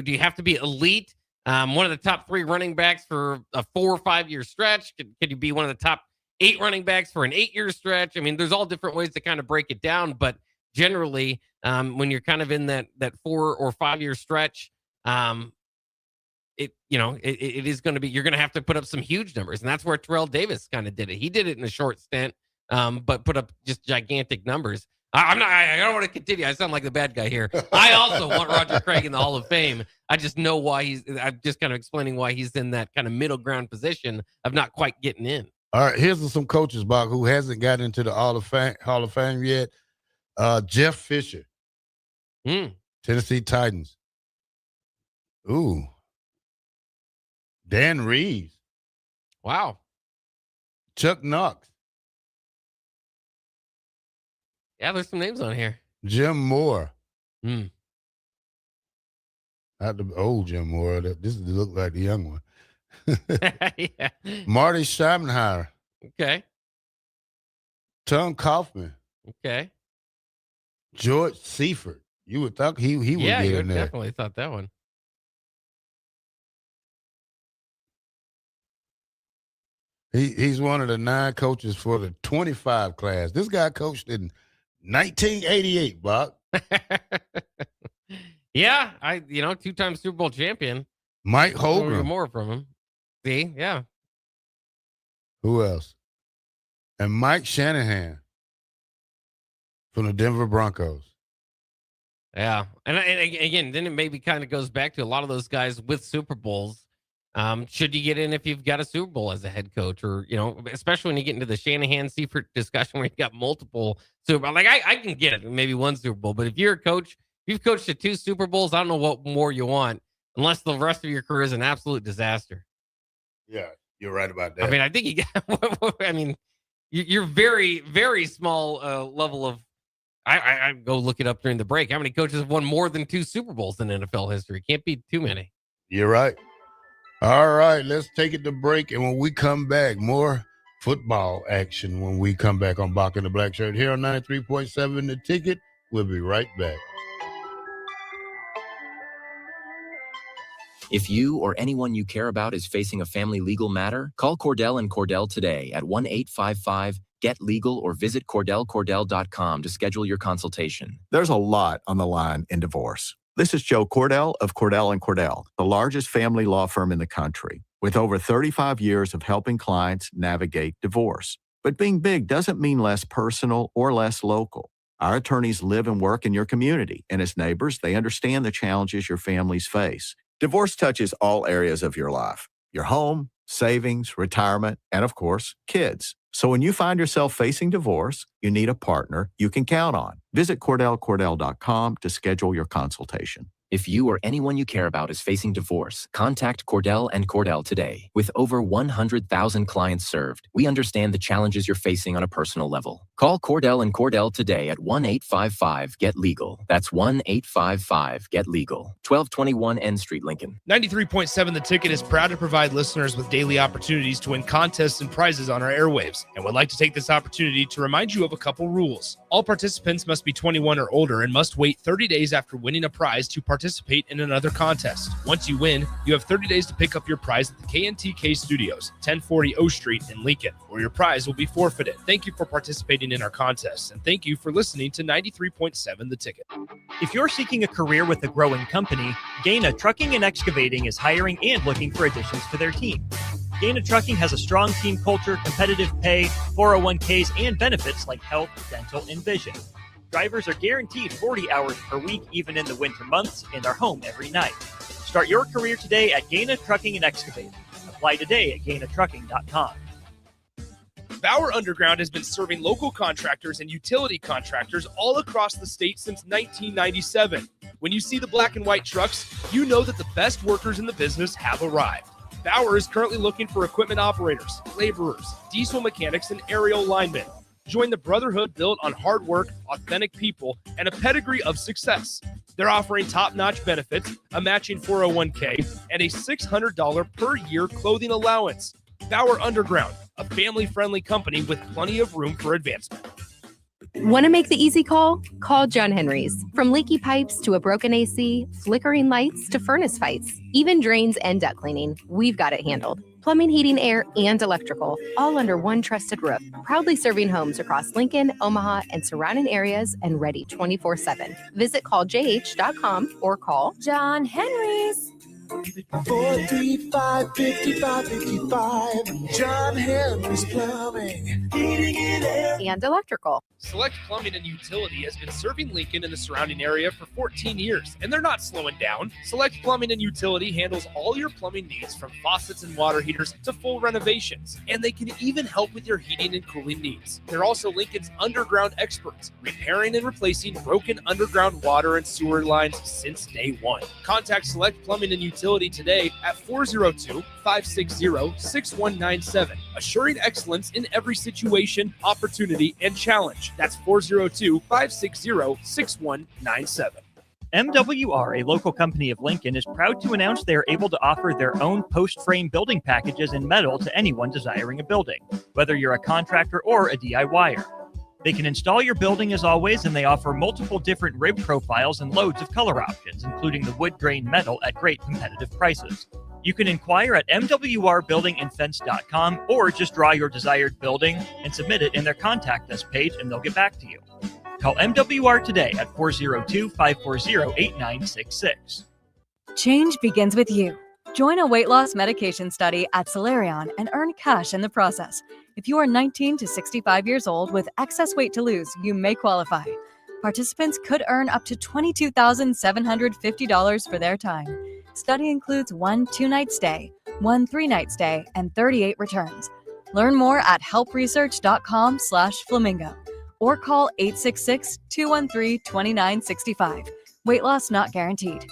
you have to be elite? One of the top 3 running backs for a 4 or 5 year stretch? Could you be one of the top 8 running backs for an 8-year stretch? I mean, there's all different ways to kind of break it down, but generally, when you're kind of in that 4 or 5 year stretch, it is going to be, you're going to have to put up some huge numbers, and that's where Terrell Davis kind of did it. He did it in a short stint, but put up just gigantic numbers. I don't want to continue. I sound like the bad guy here. I also want Roger Craig in the Hall of Fame. I just know why I'm just kind of explaining why he's in that kind of middle ground position of not quite getting in. All right, here's some coaches, Bob, who hasn't gotten into the Hall of Fame yet. Jeff Fisher, Tennessee Titans. Ooh. Dan Reeves. Wow. Chuck Knox. Yeah, there's some names on here. Jim Moore. Not the old Jim Moore. This look like the young one. Yeah. Marty Schottenheimer. Okay. Tom Kaufman. Okay. George Seifert. You would think he would get in there. Definitely thought that one. He's one of the 9 coaches for the 25 class. This guy coached in 1988, Bob. Yeah, 2-time Super Bowl champion. Mike Hogan. More from him. See, yeah. Who else? And Mike Shanahan from the Denver Broncos. Yeah, and again, then it maybe kind of goes back to a lot of those guys with Super Bowls. Should you get in if you've got a Super Bowl as a head coach, or especially when you get into the Shanahan Seifert discussion where you've got multiple Super Bowl. Like I can get it, maybe 1 Super Bowl, but if you're a coach, you've coached at 2 Super Bowls, I don't know what more you want, unless the rest of your career is an absolute disaster. Yeah, you're right about that. I mean, I think you got. I mean, you're very, very small level of. I go look it up during the break. How many coaches have won more than 2 Super Bowls in NFL history? Can't be too many. You're right. All right, let's take it to break. And when we come back, more football action when we come back on Bock the Blackshirt here on 93.7 The Ticket. We'll be right back. If you or anyone you care about is facing a family legal matter, call Cordell & Cordell today at 1-855-GET-LEGAL or visit CordellCordell.com to schedule your consultation. There's a lot on the line in divorce. This is Joe Cordell of Cordell & Cordell, the largest family law firm in the country, with over 35 years of helping clients navigate divorce. But being big doesn't mean less personal or less local. Our attorneys live and work in your community, and as neighbors, they understand the challenges your families face. Divorce touches all areas of your life: your home, savings, retirement, and of course, kids. So when you find yourself facing divorce, you need a partner you can count on. Visit CordellCordell.com to schedule your consultation. If you or anyone you care about is facing divorce, contact Cordell & Cordell today. With over 100,000 clients served, we understand the challenges you're facing on a personal level. Call Cordell & Cordell today at 1-855-GET-LEGAL. That's 1-855-GET-LEGAL. 1221 N Street, Lincoln. 93.7 The Ticket is proud to provide listeners with daily opportunities to win contests and prizes on our airwaves, and would like to take this opportunity to remind you of a couple rules. All participants must be 21 or older and must wait 30 days after winning a prize to participate in another contest. Once you win, you have 30 days to pick up your prize at the KNTK Studios, 1040 O Street in Lincoln, or your prize will be forfeited. Thank you for participating in our contests, and thank you for listening to 93.7 The Ticket. If you're seeking a career with a growing company, Gaina Trucking and Excavating is hiring and looking for additions to their team. Gaina Trucking has a strong team culture, competitive pay, 401ks, and benefits like health, dental, and vision. Drivers are guaranteed 40 hours per week, even in the winter months, and are home every night. Start your career today at Gaina Trucking and Excavating. Apply today at GainaTrucking.com. Bauer Underground has been serving local contractors and utility contractors all across the state since 1997. When you see the black and white trucks, you know that the best workers in the business have arrived. Bauer is currently looking for equipment operators, laborers, diesel mechanics, and aerial linemen. Join the brotherhood built on hard work, authentic people, and a pedigree of success. They're offering top-notch benefits, a matching 401k, and a $600 per year clothing allowance. Bauer Underground, a family-friendly company with plenty of room for advancement. Want to make the easy call? Call John Henry's. From leaky pipes to a broken AC, flickering lights to furnace fights, even drains and duct cleaning, we've got it handled. Plumbing, heating, air, and electrical, all under one trusted roof. Proudly serving homes across Lincoln, Omaha, and surrounding areas and ready 24/7. Visit calljh.com or call John Henry's. 435-5555. John Henry's Plumbing, Heating and Air. And electrical. Select Plumbing and Utility has been serving Lincoln and the surrounding area for 14 years, and they're not slowing down. Select Plumbing and Utility handles all your plumbing needs from faucets and water heaters to full renovations, and they can even help with your heating and cooling needs. They're also Lincoln's underground experts, repairing and replacing broken underground water and sewer lines since day one. Contact Select Plumbing and Utility today at 402-560-6197, assuring excellence in every situation, opportunity, and challenge. That's 402-560-6197. MWR, a local company of Lincoln, is proud to announce they are able to offer their own post-frame building packages in metal to anyone desiring a building, whether you're a contractor or a DIYer. They can install your building as always, and they offer multiple different rib profiles and loads of color options, including the wood grain metal at great competitive prices. You can inquire at mwrbuildingandfence.com or just draw your desired building and submit it in their contact us page and they'll get back to you. Call MWR today at 402-540-8966. Change begins with you. Join a weight loss medication study at Solarion and earn cash in the process. If you are 19 to 65 years old with excess weight to lose, you may qualify. Participants could earn up to $22,750 for their time. Study includes 1 2-night stay, 1 3-night stay, and 38 returns. Learn more at helpresearch.com/flamingo or call 866-213-2965. Weight loss not guaranteed.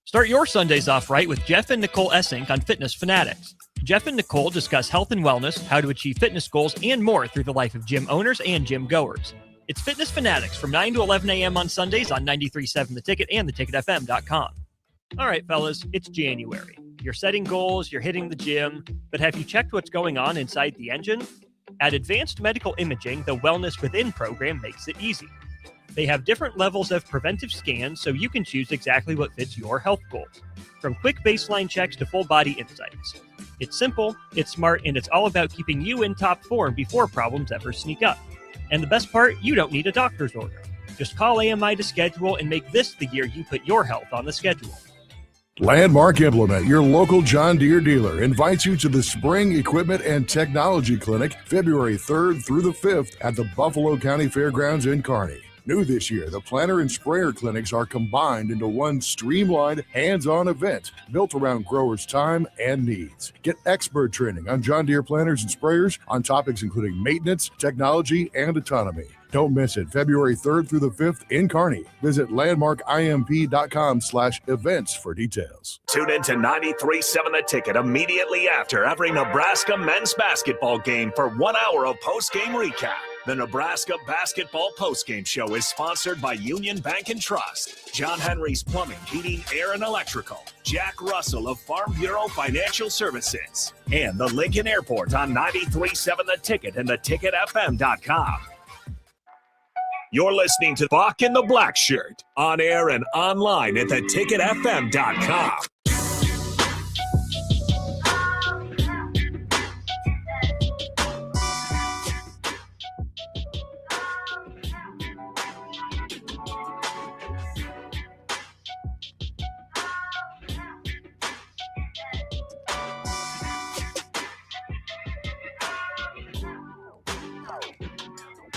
Start your Sundays off right with Jeff and Nicole Essink on Fitness Fanatics. Jeff and Nicole discuss health and wellness, how to achieve fitness goals, and more through the life of gym owners and gym goers. It's Fitness Fanatics from 9 to 11 a.m. on Sundays on 93.7 The Ticket and theticketfm.com. All right, fellas, it's January. You're setting goals, you're hitting the gym, but have you checked what's going on inside the engine? At Advanced Medical Imaging, the Wellness Within program makes it easy. They have different levels of preventive scans so you can choose exactly what fits your health goals, from quick baseline checks to full body insights. It's simple, it's smart, and it's all about keeping you in top form before problems ever sneak up. And the best part, you don't need a doctor's order. Just call AMI to schedule and make this the year you put your health on the schedule. Landmark Implement, your local John Deere dealer, invites you to the Spring Equipment and Technology Clinic February 3rd through the 5th at the Buffalo County Fairgrounds in Kearney. New this year, the planter and sprayer clinics are combined into one streamlined, hands-on event built around growers' time and needs. Get expert training on John Deere planters and sprayers on topics including maintenance, technology, and autonomy. Don't miss it, February 3rd through the 5th in Kearney. Visit landmarkimp.com/events for details. Tune in to 93.7 The Ticket immediately after every Nebraska men's basketball game for 1 hour of post-game recap. The Nebraska Basketball Postgame Show is sponsored by Union Bank and Trust, John Henry's Plumbing, Heating, Air, and Electrical, Jack Russell of Farm Bureau Financial Services, and the Lincoln Airport on 93.7 The Ticket and theticketfm.com. You're listening to Bock the Blackshirt, on air and online at theticketfm.com.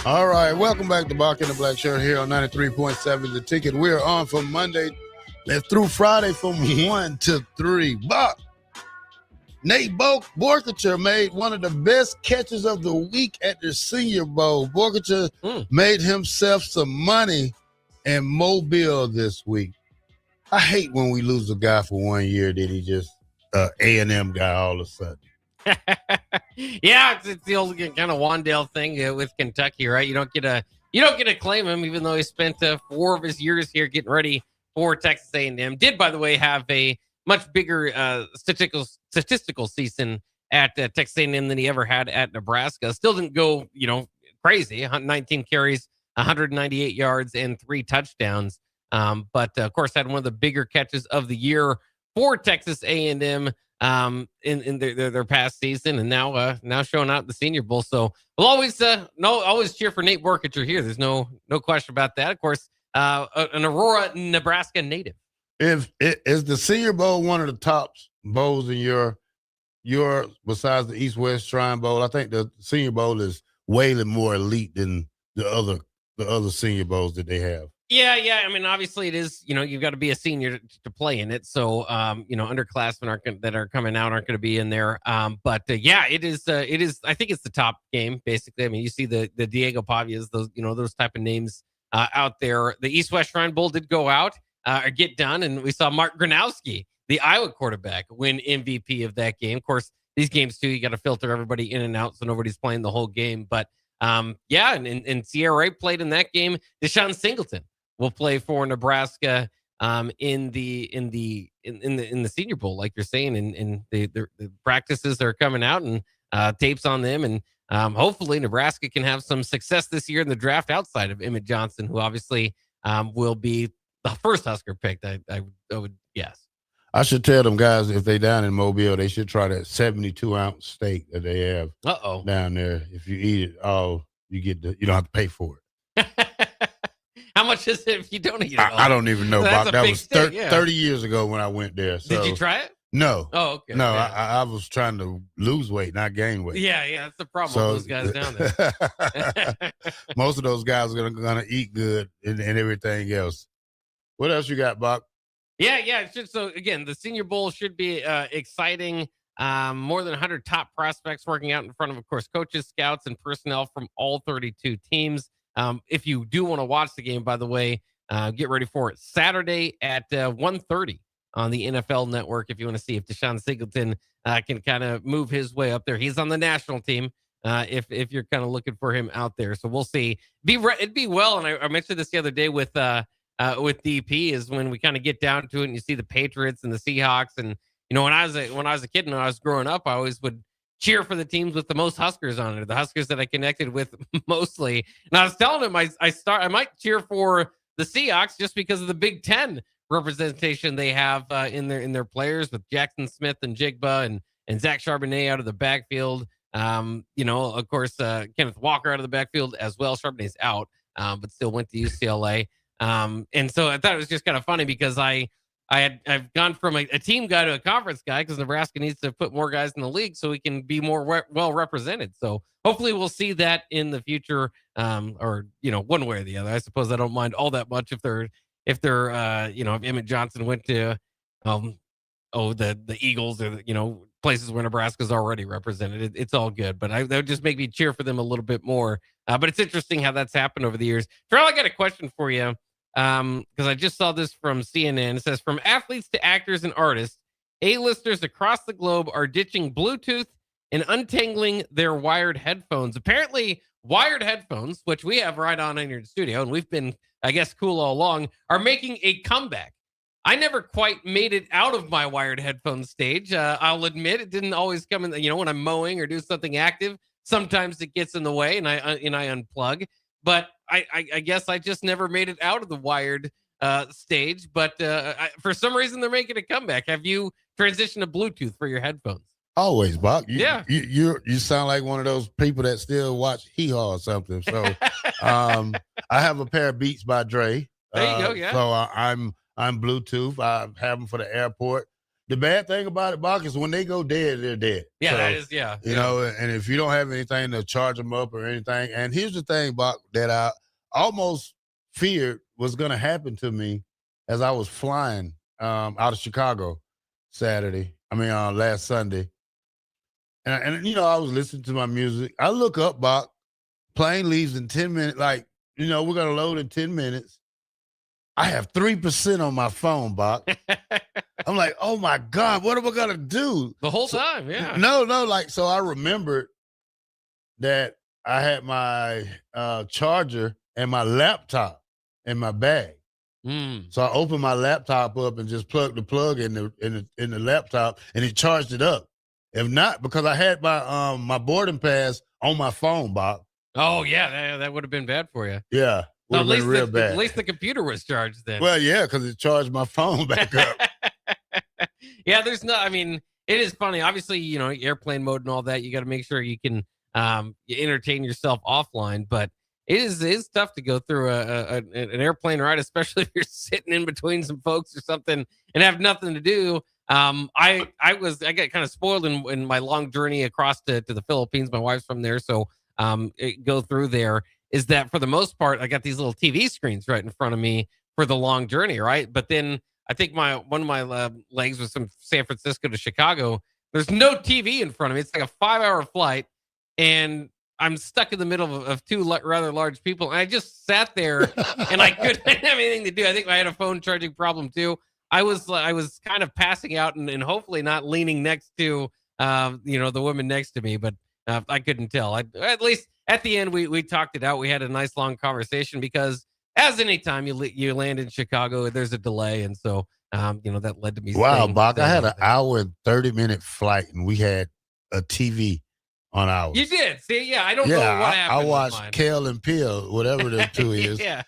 All right, welcome back to Bock the Blackshirt here on 93.7 The Ticket. We're on from Monday through Friday from 1 to 3. Bock, Nate Boerkircher made one of the best catches of the week at the Senior Bowl. Boerkircher made himself some money in Mobile this week. I hate when we lose a guy for 1 year that he just A&M guy all of a sudden. Yeah, it's the old kind of Wandale thing with Kentucky, right? You don't get to claim him, even though he spent 4 of his years here getting ready for Texas A&M. Did, by the way, have a much bigger statistical season at Texas A&M than he ever had at Nebraska. Still didn't go, crazy. 119 carries, 198 yards and 3 touchdowns. But of course, had one of the bigger catches of the year for Texas A&M in their past season, and now showing out at the Senior Bowl. So we'll always cheer for Nate Borkacher here. There's no question about that. Of course, an Aurora, Nebraska native. Is the Senior Bowl one of the top bowls in your besides the East-West Shrine Bowl? I think the Senior Bowl is way more elite than the other Senior Bowls that they have. Yeah. I mean, obviously it is, you've got to be a senior to play in it. So, underclassmen that are coming out aren't going to be in there. But it is, I think it's the top game, basically. I mean, you see the Diego Pavias, those type of names out there. The East-West Shrine Bowl did go out or get done. And we saw Mark Gronowski, the Iowa quarterback, win MVP of that game. Of course, these games too, you got to filter everybody in and out so nobody's playing the whole game. But and Sierra played in that game. Deshaun Singleton will play for Nebraska in the Senior Bowl, like you're saying, and the practices are coming out and tapes on them, and hopefully Nebraska can have some success this year in the draft outside of Emmett Johnson, who obviously will be the first Husker picked. I would guess. I should tell them guys if they down in Mobile, they should try that 72-ounce steak that they have down there. If you eat it all, you don't have to pay for it. How much is it if you don't eat it all? I don't even know, Bob. That was 30 years ago when I went there. So. Did you try it? No. Oh, okay. No, yeah. I was trying to lose weight, not gain weight. Yeah, that's the problem with those guys down there. Most of those guys are gonna eat good and everything else. What else you got, Bob? Yeah. So again, the Senior Bowl should be exciting. More than 100 top prospects working out in front of course, coaches, scouts, and personnel from all 32 teams. If you do want to watch the game, by the way, get ready for it. Saturday at 1:30 on the NFL Network. If you want to see if Deshaun Singleton can kind of move his way up there, he's on the national team. If you're kind of looking for him out there, so we'll see. It'd be well, and I mentioned this the other day with DP is when we kind of get down to it, and you see the Patriots and the Seahawks, and when I was a kid and when I was growing up, I always would cheer for the teams with the most Huskers on it, the Huskers that I connected with mostly. And I was telling him I might cheer for the Seahawks just because of the Big Ten representation they have in their players with Jackson Smith and Jigba and Zach Charbonnet out of the backfield. Of course, Kenneth Walker out of the backfield as well. Charbonnet's out, but still went to UCLA. And so I thought it was just kind of funny because I've gone from a team guy to a conference guy because Nebraska needs to put more guys in the league so we can be more well represented. So hopefully we'll see that in the future, or one way or the other. I suppose I don't mind all that much if Emmett Johnson went to the Eagles or places where Nebraska's already represented. It's all good, but that would just make me cheer for them a little bit more. But it's interesting how that's happened over the years. Terrell, I got a question for you. Because I just saw this from CNN. It says, from athletes to actors and artists, A-listers across the globe are ditching Bluetooth and untangling their wired headphones. Apparently, wired headphones, which we have right on in your studio, and we've been, I guess, cool all along, are making a comeback. I never quite made it out of my wired headphone stage. I'll admit it didn't always come in, when I'm mowing or do something active. Sometimes it gets in the way and I unplug. But I guess I just never made it out of the wired stage. But for some reason, they're making a comeback. Have you transitioned to Bluetooth for your headphones? Always, Buck. Yeah. You sound like one of those people that still watch Hee Haw or something. So I have a pair of Beats by Dre. There you go, yeah. So I'm Bluetooth. I have them for the airport. The bad thing about it, Buck, is when they go dead, they're dead. Yeah, so, that is, yeah. And if you don't have anything to charge them up or anything, and here's the thing, Buck, that I almost feared was going to happen to me as I was flying out of Chicago last Sunday. And I was listening to my music. I look up, Buck, plane leaves in 10 minutes. Like, we're going to load in 10 minutes. I have 3% on my phone, Buck. I'm like, oh my God, what am I gonna do? The whole time, yeah. No, so I remembered that I had my charger and my laptop in my bag. So I opened my laptop up and just plugged the plug in the laptop, and it charged it up. If not, because I had my boarding pass on my phone, Bob. Oh yeah, that would have been bad for you. Yeah, would have been real bad. At least the computer was charged then. Well, yeah, because it charged my phone back up. Yeah, there's no. I mean, it is funny. Obviously, you know, airplane mode and all that. You got to make sure you can you entertain yourself offline. But it is tough to go through an airplane ride, especially if you're sitting in between some folks or something and have nothing to do. I got kind of spoiled in my long journey across to the Philippines. My wife's from there, so go through there. Is that for the most part, I got these little TV screens right in front of me for the long journey, right? But then I think one of my legs was from San Francisco to Chicago. There's no TV in front of me. It's like a 5-hour flight, and I'm stuck in the middle of two rather large people. And I just sat there, and I couldn't have anything to do. I think I had a phone charging problem too. I was kind of passing out and hopefully not leaning next to the woman next to me, but I couldn't tell. At least at the end we talked it out. We had a nice long conversation because as any time you land in Chicago, there's a delay, and so that led to me. Wow, Bock, I had an hour and 30-minute flight, and we had a TV on ours. You did? See, yeah, I don't know what happened. I watched Kale and Peele, whatever the two is. Yeah,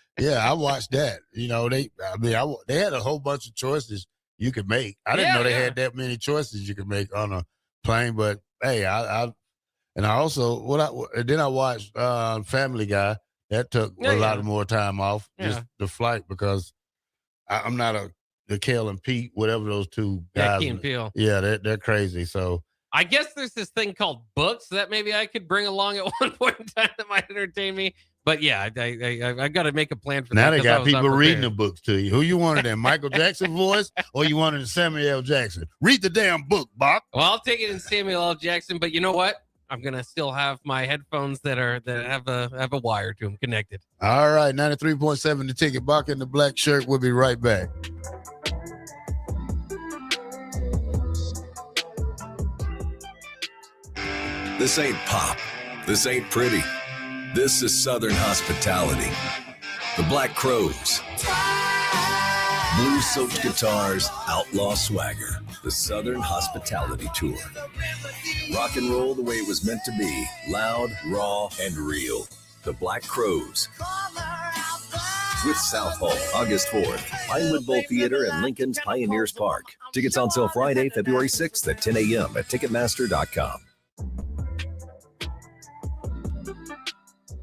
I watched that. They had a whole bunch of choices you could make. I didn't know they had that many choices you could make on a plane, but hey, I watched Family Guy. That took a lot more time off, just the flight, because I'm not the Kale and Pete, whatever those two guys. Key and Peele. Yeah, they're crazy. So I guess there's this thing called books that maybe I could bring along at one point in time that might entertain me. But yeah, I got to make a plan for that. Now they got people reading the books to you. Who you wanted, in Michael Jackson voice, or you wanted in Samuel L. Jackson? Read the damn book, Bock. Well, I'll take it in Samuel L. Jackson, but you know what? I'm gonna still have my headphones that have a wire to them connected. All right, 93.7 The Ticket. Bock in the Black Shirt. We'll be right back. This ain't pop. This ain't pretty. This is Southern hospitality. The Black Crows. Blue-soaked guitars, outlaw swagger. The Southern Hospitality Tour. Rock and roll the way it was meant to be. Loud, raw, and real. The Black Crows. With South Hall, August 4th. Pinewood Bowl Theater and Lincoln's Pioneers Park. Tickets on sale Friday, February 6th at 10 a.m. at Ticketmaster.com.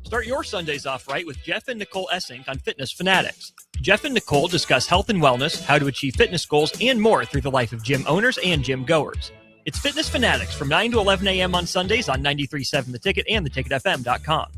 Start your Sundays off right with Jeff and Nicole Essink on Fitness Fanatics. Jeff and Nicole discuss health and wellness, how to achieve fitness goals, and more through the life of gym owners and gym goers. It's Fitness Fanatics from 9 to 11 a.m. on Sundays on 93.7 The Ticket and theticketfm.com.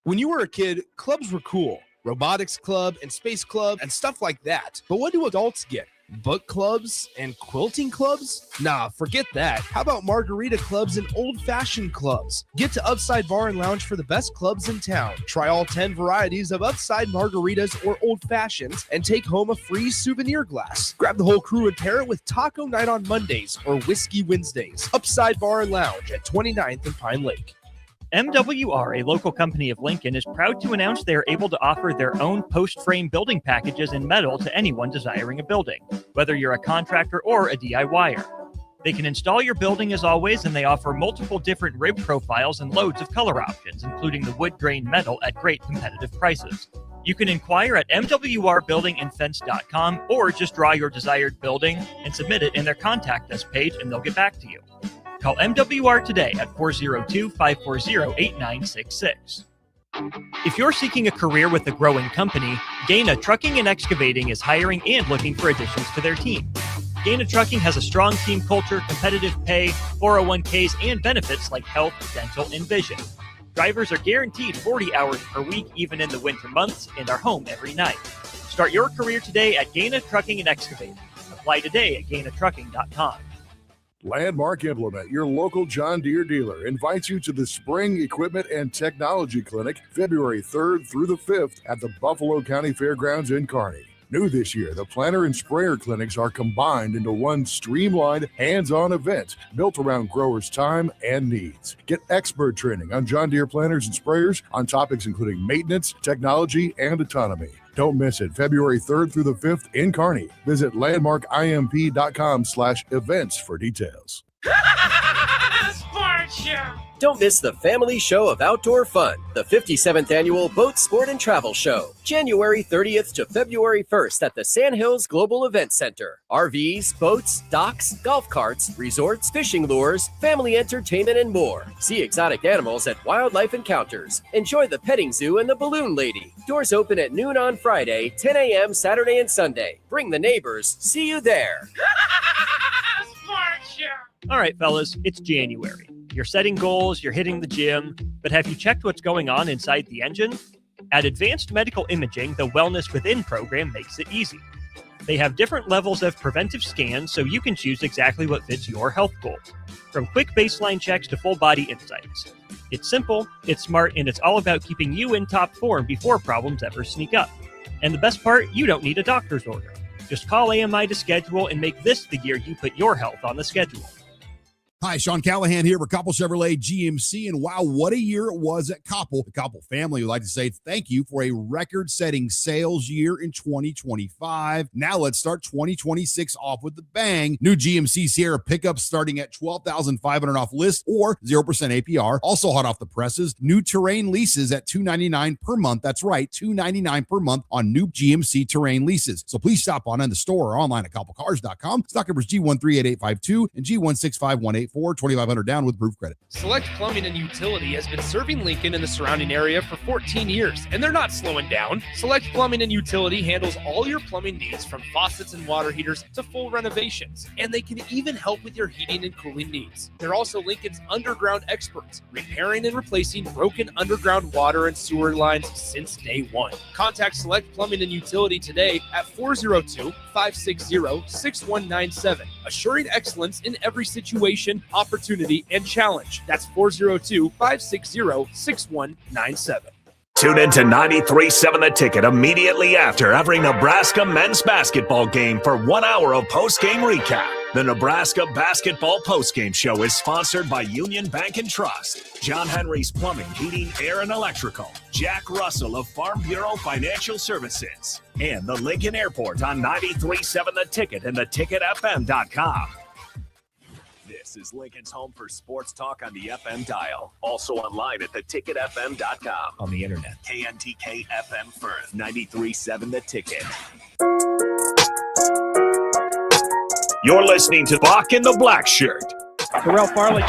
When you were a kid, clubs were cool. Robotics club and space club and stuff like that. But what do adults get? Book clubs and quilting clubs? Nah, forget that. How about margarita clubs and old-fashioned clubs? Get to Upside Bar and Lounge for the best clubs in town. Try all 10 varieties of Upside margaritas or old fashions and take home a free souvenir glass. Grab the whole crew and pair it with Taco Night on Mondays or Whiskey Wednesdays. Upside Bar and Lounge at 29th and Pine Lake. MWR, a local company of Lincoln, is proud to announce they are able to offer their own post-frame building packages in metal to anyone desiring a building, whether you're a contractor or a DIYer. They can install your building as always, and they offer multiple different rib profiles and loads of color options, including the wood grain metal at great competitive prices. You can inquire at mwrbuildingandfence.com or just draw your desired building and submit it in their contact us page, and they'll get back to you. Call MWR today at 402-540-8966. If you're seeking a career with a growing company, Gaina Trucking and Excavating is hiring and looking for additions to their team. Gaina Trucking has a strong team culture, competitive pay, 401ks, and benefits like health, dental, and vision. Drivers are guaranteed 40 hours per week, even in the winter months, and are home every night. Start your career today at Gaina Trucking and Excavating. Apply today at GainaTrucking.com. Landmark Implement, your local John Deere dealer, invites you to the Spring Equipment and Technology Clinic February 3rd through the 5th at the Buffalo County Fairgrounds in Kearney. New this year, the planter and sprayer clinics are combined into one streamlined, hands-on event built around growers' time and needs. Get expert training on John Deere planters and sprayers on topics including maintenance, technology, and autonomy. Don't miss it. February 3rd through the 5th in Kearney. Visit landmarkimp.com/events for details. Sports Sports Show. Don't miss the family show of outdoor fun, the 57th annual Boat Sport and Travel Show, January 30th to February 1st at the Sandhills Global Event Center. RVs, boats, docks, golf carts, resorts, fishing lures, family entertainment, and more. See exotic animals at Wildlife Encounters. Enjoy the petting zoo and the balloon lady. Doors open at noon on Friday, 10 a.m. Saturday and Sunday. Bring the neighbors. See you there. Sports Show. All right, fellas, it's January. You're setting goals, you're hitting the gym, but have you checked what's going on inside the engine? At Advanced Medical Imaging, the Wellness Within program makes it easy. They have different levels of preventive scans so you can choose exactly what fits your health goals, from quick baseline checks to full body insights. It's simple, it's smart, and it's all about keeping you in top form before problems ever sneak up. And the best part, you don't need a doctor's order. Just call AMI to schedule and make this the year you put your health on the schedule. Hi, Sean Callahan here with Koppel Chevrolet GMC, and wow, what a year it was at Koppel. The Koppel family would like to say thank you for a record-setting sales year in 2025. Now let's start 2026 off with the bang. New GMC Sierra pickups starting at $12,500 off list or 0% APR. Also hot off the presses, new Terrain leases at $299 per month. That's right, $299 per month on new GMC Terrain leases. So please stop on in the store or online at koppelcars.com. Stock numbers G13885 and G16518. for $2,500 down with proof credit. Select Plumbing and Utility has been serving Lincoln and the surrounding area for 14 years, and they're not slowing down. Select Plumbing and Utility handles all your plumbing needs, from faucets and water heaters to full renovations, and they can even help with your heating and cooling needs. They're also Lincoln's underground experts, repairing and replacing broken underground water and sewer lines since day one. Contact Select Plumbing and Utility today at 402-560-6197, assuring excellence in every situation, opportunity, and challenge. That's 402-560-6197. Tune in to 93.7 The Ticket immediately after every Nebraska men's basketball game for 1 hour of post-game recap. The Nebraska Basketball Postgame Show is sponsored by Union Bank and Trust, John Henry's Plumbing, Heating, Air, and Electrical, Jack Russell of Farm Bureau Financial Services, and the Lincoln Airport on 93.7 The Ticket and theticketfm.com. This is Lincoln's home for sports talk on the FM dial. Also online at theticketfm.com. On the internet, KNTK FM Firth, 93.7 The Ticket. You're listening to Bock in the Blackshirt. Terrell Farley,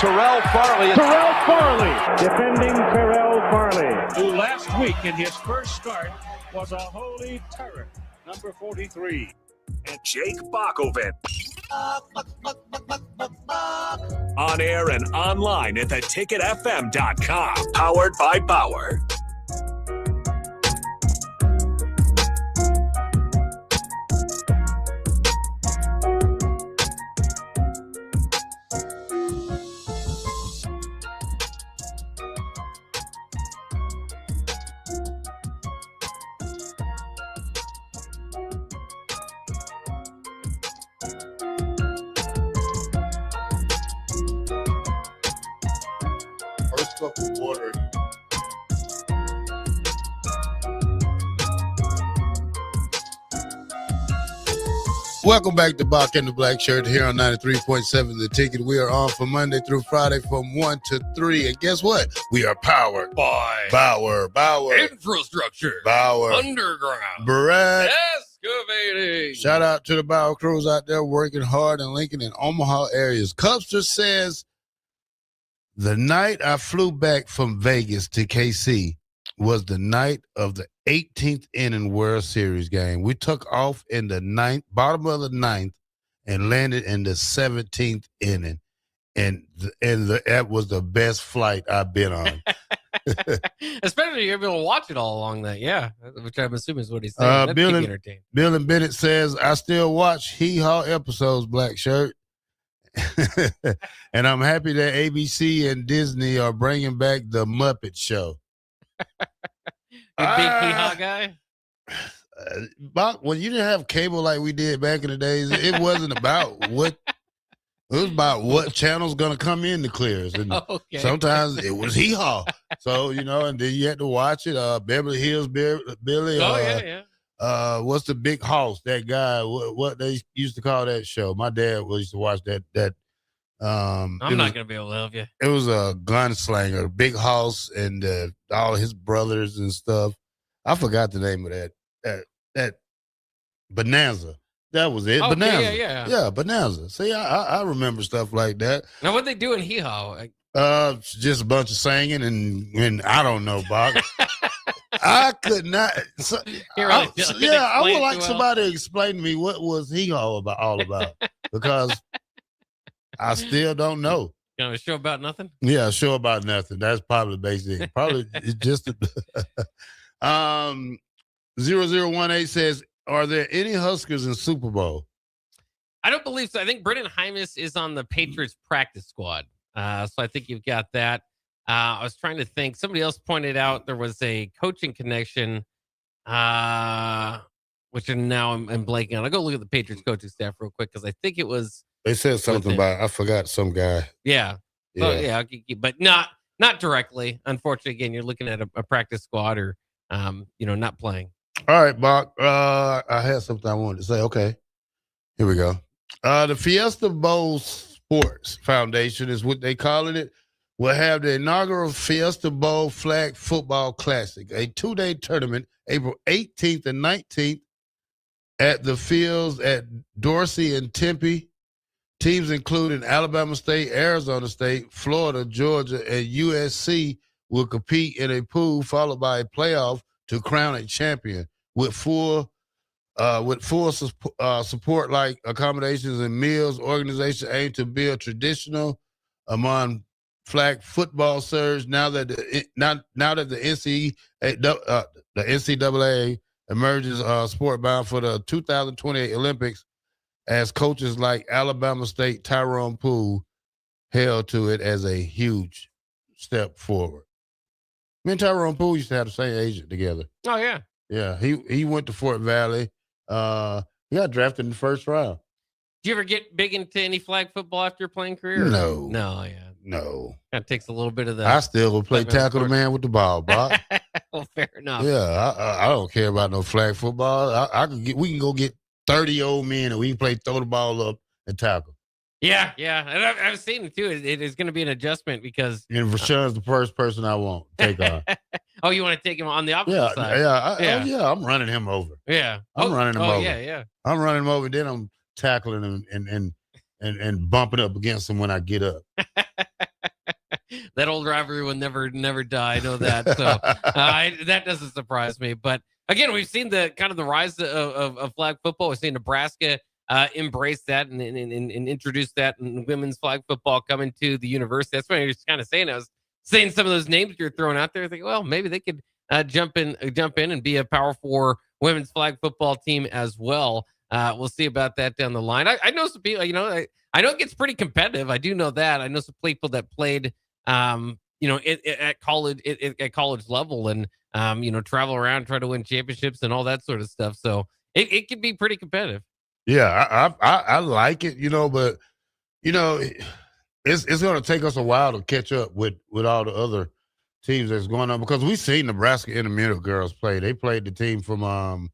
defending Terrell Farley, who last week in his first start was a holy terror, number 43. And Jake Bockoven. On air and online at theticketfm.com. Powered by Bauer. Cup of water. Welcome back to Bock and the Black Shirt here on 93.7 The Ticket. We are on from Monday through Friday from 1 to 3. And guess what? We are powered by Bauer. Infrastructure. Bauer. Underground. Brad. Excavating. Shout out to the Bauer crews out there working hard in Lincoln and Omaha areas. Cubster says, the night I flew back from Vegas to KC was the night of the 18th inning World Series game. We took off in the bottom of the ninth and landed in the 17th inning. And that was the best flight I've been on. Especially if you're able to watch it all along that, yeah. Which I'm assuming is what he's saying. Bill and Bennett says, I still watch Hee Haw episodes, Black Shirt. And I'm happy that ABC and Disney are bringing back the Muppet Show. Big Hee Haw guy? When you didn't have cable like we did back in the days, it wasn't about what it was about what channel's gonna come in the clears. And sometimes it was Hee Haw. So, and then you had to watch it. Beverly Hills Billy. What's the big house? That guy, what they used to call that show. My dad used to watch that I'm not going to be able to help you. It was a gunslinger, big house, and all his brothers and stuff. I forgot the name of that Bonanza. That was it. Okay, Bonanza. yeah. Bonanza. See, I remember stuff like that. Now, what they do in Hee Haw? Just a bunch of singing and I don't know, Bob. I could not. I would like somebody to explain to me what was he all about because I still don't know. You know, a show about nothing? Yeah, a show about nothing. That's probably the basic. Probably it's just 0018 says, are there any Huskers in Super Bowl? I don't believe so. I think Brendan Hymus is on the Patriots practice squad. So I think you've got that. I was trying to think. Somebody else pointed out there was a coaching connection, which now I'm blanking on. I'll go look at the Patriots coaching staff real quick because I think it was. They said something about, I forgot some guy. Yeah. So, but not directly. Unfortunately, again, you're looking at a practice squad or, not playing. All right, Bach. I had something I wanted to say. Okay. Here we go. The Fiesta Bowl Sports Foundation is what they calling it. Will have the inaugural Fiesta Bowl Flag Football Classic, a 2-day tournament, April 18th and 19th at the fields at Dorsey and Tempe. Teams including Alabama State, Arizona State, Florida, Georgia, and USC will compete in a pool followed by a playoff to crown a champion with full support like accommodations and meals. Organization aim to build traditional among flag football surge now that the NCAA emerges sport bound for the 2028 Olympics as coaches like Alabama State Tyrone Poole held to it as a huge step forward. Me and Tyrone Poole used to have the same agent together. Oh, yeah. Yeah, he went to Fort Valley. He got drafted in the first round. Did you ever get big into any flag football after your playing career? No. No, yeah. No. That takes a little bit of the... I still will play tackle the man with the ball, Bob. Well, fair enough. Yeah, I don't care about no flag football. We can go get 30 old men and we can throw the ball up and tackle. Yeah. And I've seen it too. It is going to be an adjustment because... And Rashawn's the first person I want to take on. Oh, you want to take him on the opposite side? Yeah. I'm running him over. Yeah. I'm running him over. Yeah. I'm running him over. Then I'm tackling him and bumping up against him when I get up. That old rivalry will never die. I know that. So that doesn't surprise me. But again, we've seen the kind of the rise of flag football. We've seen Nebraska embrace that and introduce that in women's flag football coming to the university. That's what I was kind of saying. I was saying some of those names that you're throwing out there. I think, well, maybe they could jump in and be a Power 4 women's flag football team as well. We'll see about that down the line. I know some people, I know it gets pretty competitive. I do know that. I know some people that played, at college level and, travel around, try to win championships and all that sort of stuff. So it can be pretty competitive. Yeah, I like it, but, it's going to take us a while to catch up with all the other teams that's going on because we've seen Nebraska Intermediate girls play. They played the team from,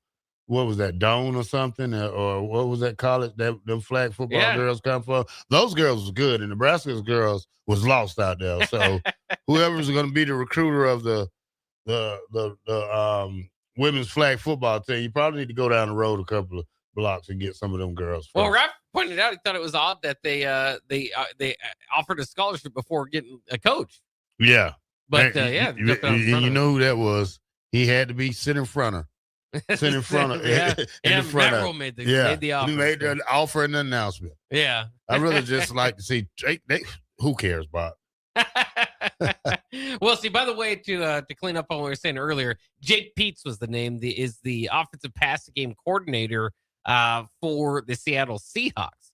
what was that, Doane or something? Or what was that college that them flag football girls come from? Those girls was good, and Nebraska's girls was lost out there. So whoever's going to be the recruiter of the women's flag football team, you probably need to go down the road a couple of blocks and get some of them girls. First. Well, Ralph pointed out he thought it was odd that they offered a scholarship before getting a coach. Yeah, but you know who that was? He had to be sitting in front of. Sit in front of made the offer. He made the offer and the announcement. Yeah. I really just like to see who cares, Bob? Well, see, by the way, to clean up on what we were saying earlier, Jake Peets was the name, is the offensive passing game coordinator for the Seattle Seahawks.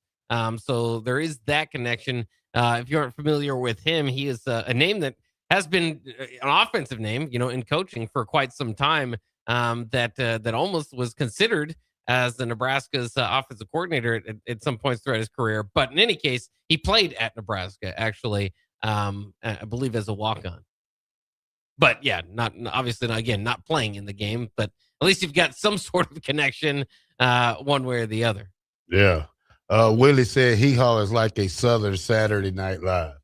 So there is that connection. If you aren't familiar with him, he is a name that has been an offensive name, in coaching for quite some time. That almost was considered as the Nebraska's offensive coordinator at some points throughout his career. But in any case, he played at Nebraska, actually, I believe as a walk-on. But yeah, not playing in the game, but at least you've got some sort of connection one way or the other. Yeah. Willie said Hee Haw is like a Southern Saturday Night Live.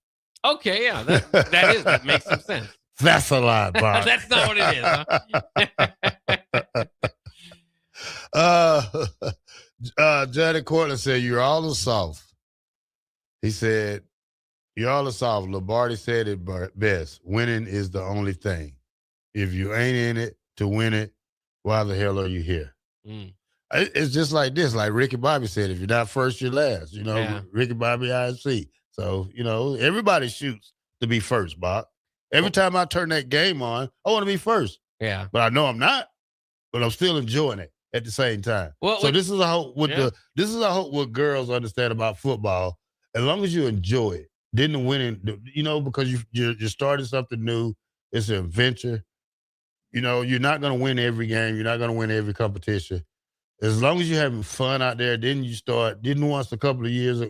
Okay, yeah, that makes some sense. That's a lie, Bob. That's not what it is, huh? Johnny Cortland said, you're all the soft. He said, you're all the soft. Lombardi said it best. Winning is the only thing. If you ain't in it to win it, why the hell are you here? It's just like this. Like Ricky Bobby said, if you're not first, you're last. Ricky Bobby IFC. So, everybody shoots to be first, Bob. Every time I turn that game on, I want to be first. Yeah. But I know I'm not, but I'm still enjoying it at the same time. This is a hope what girls understand about football. As long as you enjoy it, then the winning, because you're starting something new. It's an adventure. You're not going to win every game. You're not going to win every competition. As long as you're having fun out there, then once a couple of years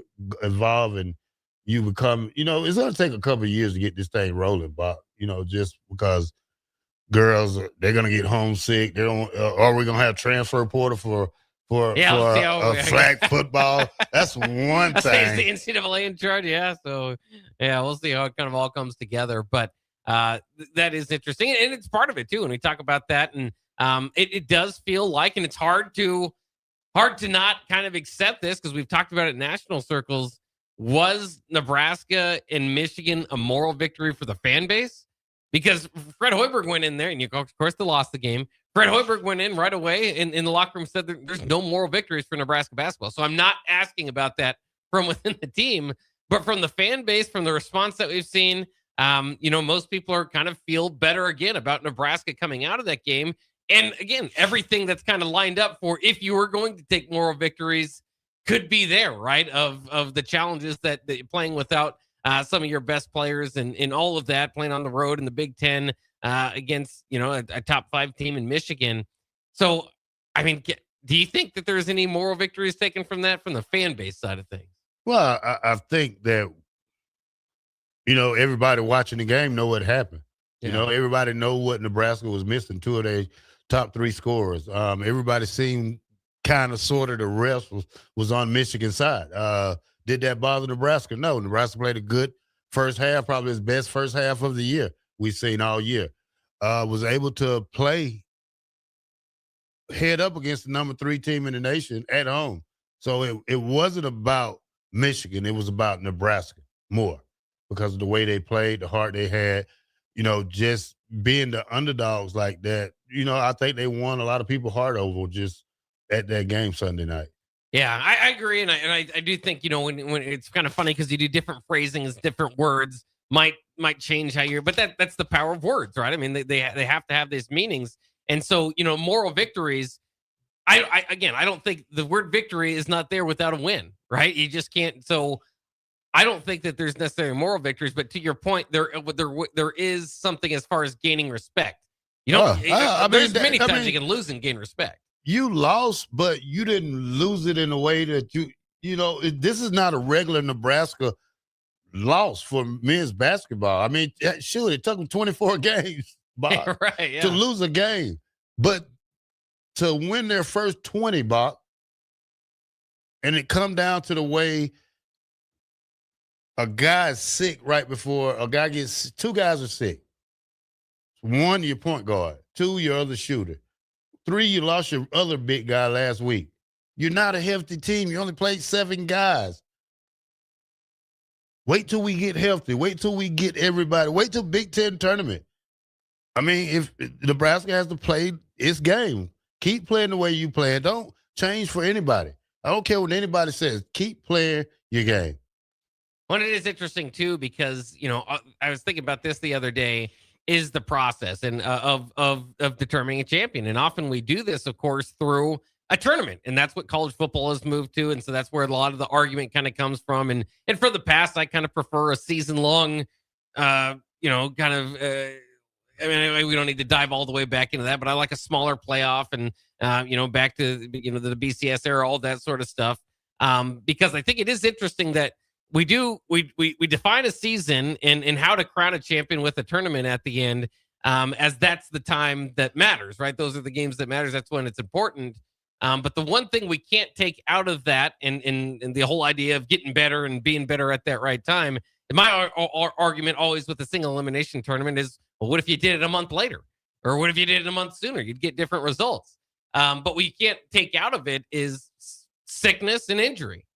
evolve and you become, it's going to take a couple of years to get this thing rolling, Bob, just because girls, they're going to get homesick. They don't, or we're going to have transfer portal for flag football. That's one thing. Is the NCAA in charge? Yeah. So, we'll see how it kind of all comes together. But that is interesting. And it's part of it, too. And we talk about that. And it does feel like, and it's hard to not kind of accept this because we've talked about it in national circles. Was Nebraska and Michigan a moral victory for the fan base? Because Fred Hoiberg went in there, and of course they lost the game. Fred Hoiberg went in right away in the locker room, said there's no moral victories for Nebraska basketball. So I'm not asking about that from within the team, but from the fan base, from the response that we've seen, most people are kind of feel better again about Nebraska coming out of that game. And again, everything that's kind of lined up for if you were going to take moral victories could be there, right? Of the challenges that you're playing without some of your best players and all of that, playing on the road in the Big Ten against, a top 5 team in Michigan. So, I mean, do you think that there's any moral victories taken from that, from the fan base side of things? Well, I think that, everybody watching the game know what happened. Yeah. Everybody know what Nebraska was missing, 2 of their top 3 scorers. Everybody seemed kind of sort of the rest was on Michigan's side. Did that bother Nebraska? No. Nebraska played a good first half, probably his best first half of the year we've seen all year. Was able to play head up against the number 3 team in the nation at home. So it wasn't about Michigan. It was about Nebraska more because of the way they played, the heart they had, just being the underdogs like that. I think they won a lot of people's heart over just at that game Sunday night. Yeah, I agree. And I do think, when it's kind of funny because you do different phrasings, different words might change how you're, but that's the power of words, right? I mean, they have to have these meanings. And so, moral victories, I don't think the word victory is not there without a win, right? You just can't. So I don't think that there's necessarily moral victories, but to your point, there is something as far as gaining respect. There's many times you can lose and gain respect. You lost, but you didn't lose it in a way that this is not a regular Nebraska loss for men's basketball. I mean, shoot, it took them 24 games, Bob, right, yeah, to lose a game. But to win their first 20, Bob, and it come down to the way a guy is sick right before a guy gets, 2 guys are sick. 1, your point guard. 2, your other shooter. 3, you lost your other big guy last week. You're not a healthy team. You only played 7 guys. Wait till we get healthy. Wait till we get everybody. Wait till Big Ten tournament. I mean, if Nebraska has to play its game, keep playing the way you play. Don't change for anybody. I don't care what anybody says. Keep playing your game. Well, it is interesting, too, because, I was thinking about this the other day, is the process and of determining a champion. And often we do this, of course, through a tournament. And that's what college football has moved to. And so that's where a lot of the argument kind of comes from. And for the past, I kind of prefer a season-long, I mean, we don't need to dive all the way back into that, but I like a smaller playoff and, back to, the BCS era, all that sort of stuff. Because I think it is interesting that we define a season and how to crown a champion with a tournament at the end, as that's the time that matters, right? Those are the games that matters. That's when it's important. But the one thing we can't take out of that and the whole idea of getting better and being better at that right time, and my argument always with the single elimination tournament is, well, what if you did it a month later? Or what if you did it a month sooner? You'd get different results. But what you can't take out of it is sickness and injury.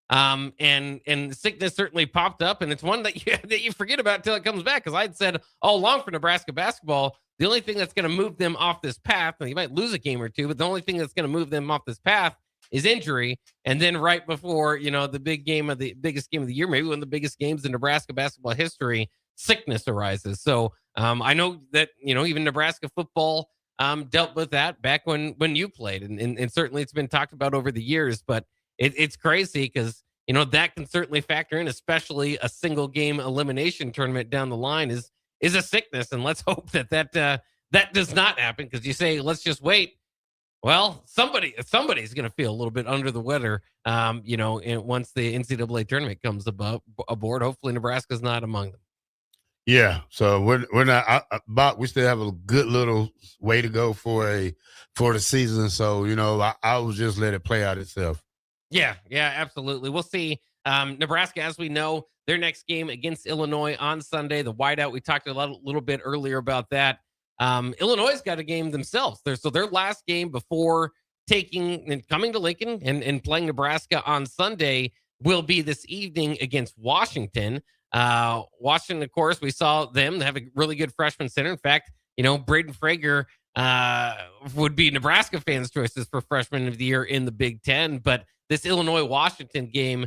And sickness certainly popped up, and it's one that you forget about until it comes back. Because I'd said all along for Nebraska basketball, the only thing that's going to move them off this path, and you might lose a game or two, but the only thing that's going to move them off this path is injury. And then right before, the biggest game of the year, maybe one of the biggest games in Nebraska basketball history, sickness arises. So I know that, even Nebraska football dealt with that back when you played. And certainly it's been talked about over the years, but it's crazy because, that can certainly factor in, especially a single game elimination tournament down the line is a sickness. And let's hope that does not happen, because you say, let's just wait. Well, somebody's going to feel a little bit under the weather, once the NCAA tournament comes aboard. Hopefully Nebraska's not among them. Yeah, so we're not. Bock, we still have a good little way to go for the season. So I will just let it play out itself. Yeah, absolutely. We'll see. Nebraska, as we know, their next game against Illinois on Sunday. The whiteout, we talked a little bit earlier about that. Illinois's got a game themselves. Their last game before coming to Lincoln and playing Nebraska on Sunday will be this evening against Washington. Washington, of course, we saw them have a really good freshman center. In fact, Braden Frager would be Nebraska fans' choices for freshman of the year in the Big Ten. But this Illinois-Washington game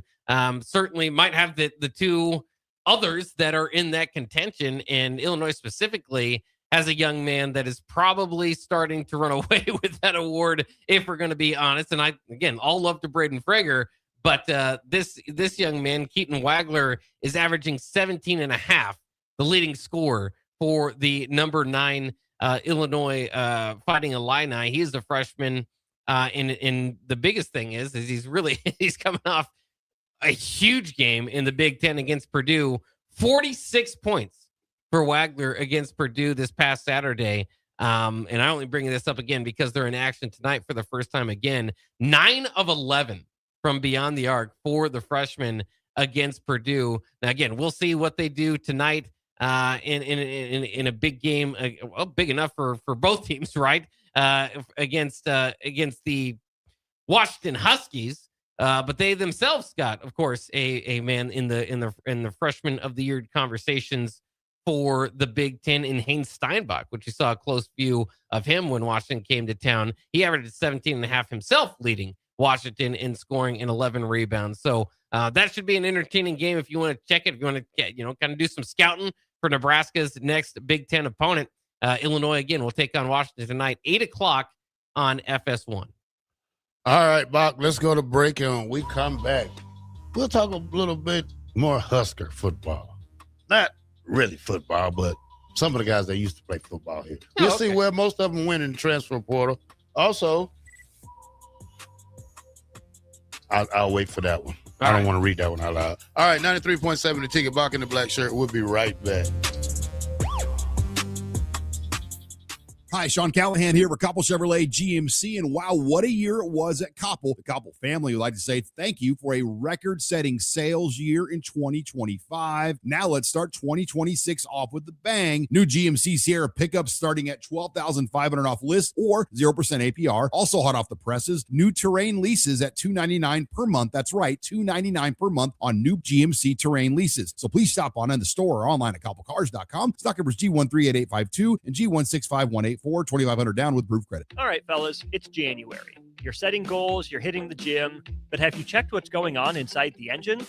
certainly might have the two others that are in that contention. And Illinois specifically has a young man that is probably starting to run away with that award, if we're going to be honest. And all love to Braden Frager. But this young man, Keaton Wagler, is averaging 17 and a half, the leading scorer for the number 9 Illinois Fighting Illini. He is a freshman. And the biggest thing is he's coming off a huge game in the Big Ten against Purdue. 46 points for Wagler against Purdue this past Saturday. And I only bring this up again because they're in action tonight for the first time again. 9 of 11 from beyond the arc for the freshman against Purdue. Now, again, we'll see what they do tonight in a big game, big enough for both teams, right? Against the Washington Huskies, but they themselves got, of course, a man in the freshman of the year conversations for the Big Ten in Haynes Steinbach, which you saw a close view of him when Washington came to town. He averaged 17 and a half himself, leading Washington in scoring and 11 rebounds. So that should be an entertaining game if you want to check it. If you want to kind of do some scouting for Nebraska's next Big Ten opponent. Illinois, again, will take on Washington tonight, 8 o'clock on FS1. All right, Bock, let's go to break, and when we come back, we'll talk a little bit more Husker football. Not really football, but some of the guys that used to play football here. We'll see where most of them went in the transfer portal. Also, I'll wait for that one. I don't want to read that one out loud. All right, 93.7 The Ticket, Bock in the Black Shirt. We'll be right back. Hi, Sean Callahan here for Koppel Chevrolet GMC, and wow, what a year it was at Koppel. The Koppel family would like to say thank you for a record-setting sales year in 2025. Now let's start 2026 off with the bang. New GMC Sierra pickups starting at $12,500 off list or 0% APR. Also hot off the presses, new Terrain leases at $299 per month. That's right, $299 per month on new GMC Terrain leases. So please stop on in the store or online at koppelcars.com. Stock numbers G138852 and G16518. 2,500 down with proof credit. All right, fellas, it's January. You're setting goals, you're hitting the gym, but have you checked what's going on inside the engine?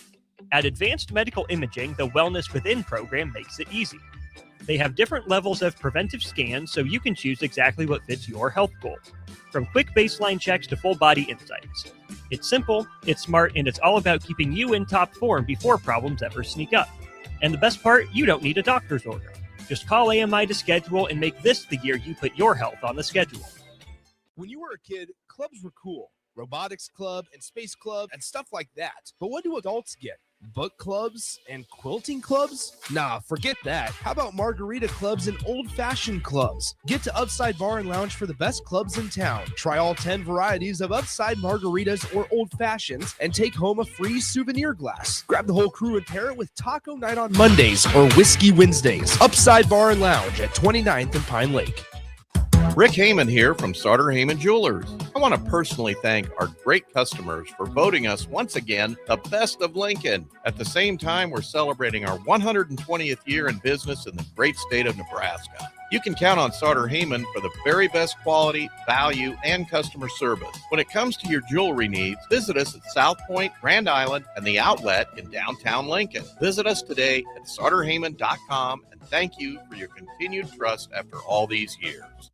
At Advanced Medical Imaging, the Wellness Within program makes it easy. They have different levels of preventive scans so you can choose exactly what fits your health goals. From quick baseline checks to full body insights. It's simple, it's smart, and it's all about keeping you in top form before problems ever sneak up. And the best part, you don't need a doctor's order. Just call AMI to schedule and make this the year you put your health on the schedule. When you were a kid, clubs were cool. Robotics club and space club and stuff like that. But what do adults get? Book clubs and quilting clubs? Nah, forget that. How about margarita clubs and old-fashioned clubs? Get to Upside Bar and Lounge for the best clubs in town. Try all 10 varieties of Upside margaritas or old fashions and take home a free souvenir glass. Grab the whole crew and pair it with taco night on Mondays or whiskey Wednesdays. Upside Bar and Lounge at 29th and Pine Lake. Rick Heyman here from Sauter Heyman Jewelers. I want to personally thank our great customers for voting us once again the best of Lincoln. At the same time, we're celebrating our 120th year in business in the great state of Nebraska. You can count on Sauter Heyman for the very best quality, value, and customer service. When it comes to your jewelry needs, visit us at South Point, Grand Island, and the Outlet in downtown Lincoln. Visit us today at sauterheyman.com, and thank you for your continued trust after all these years.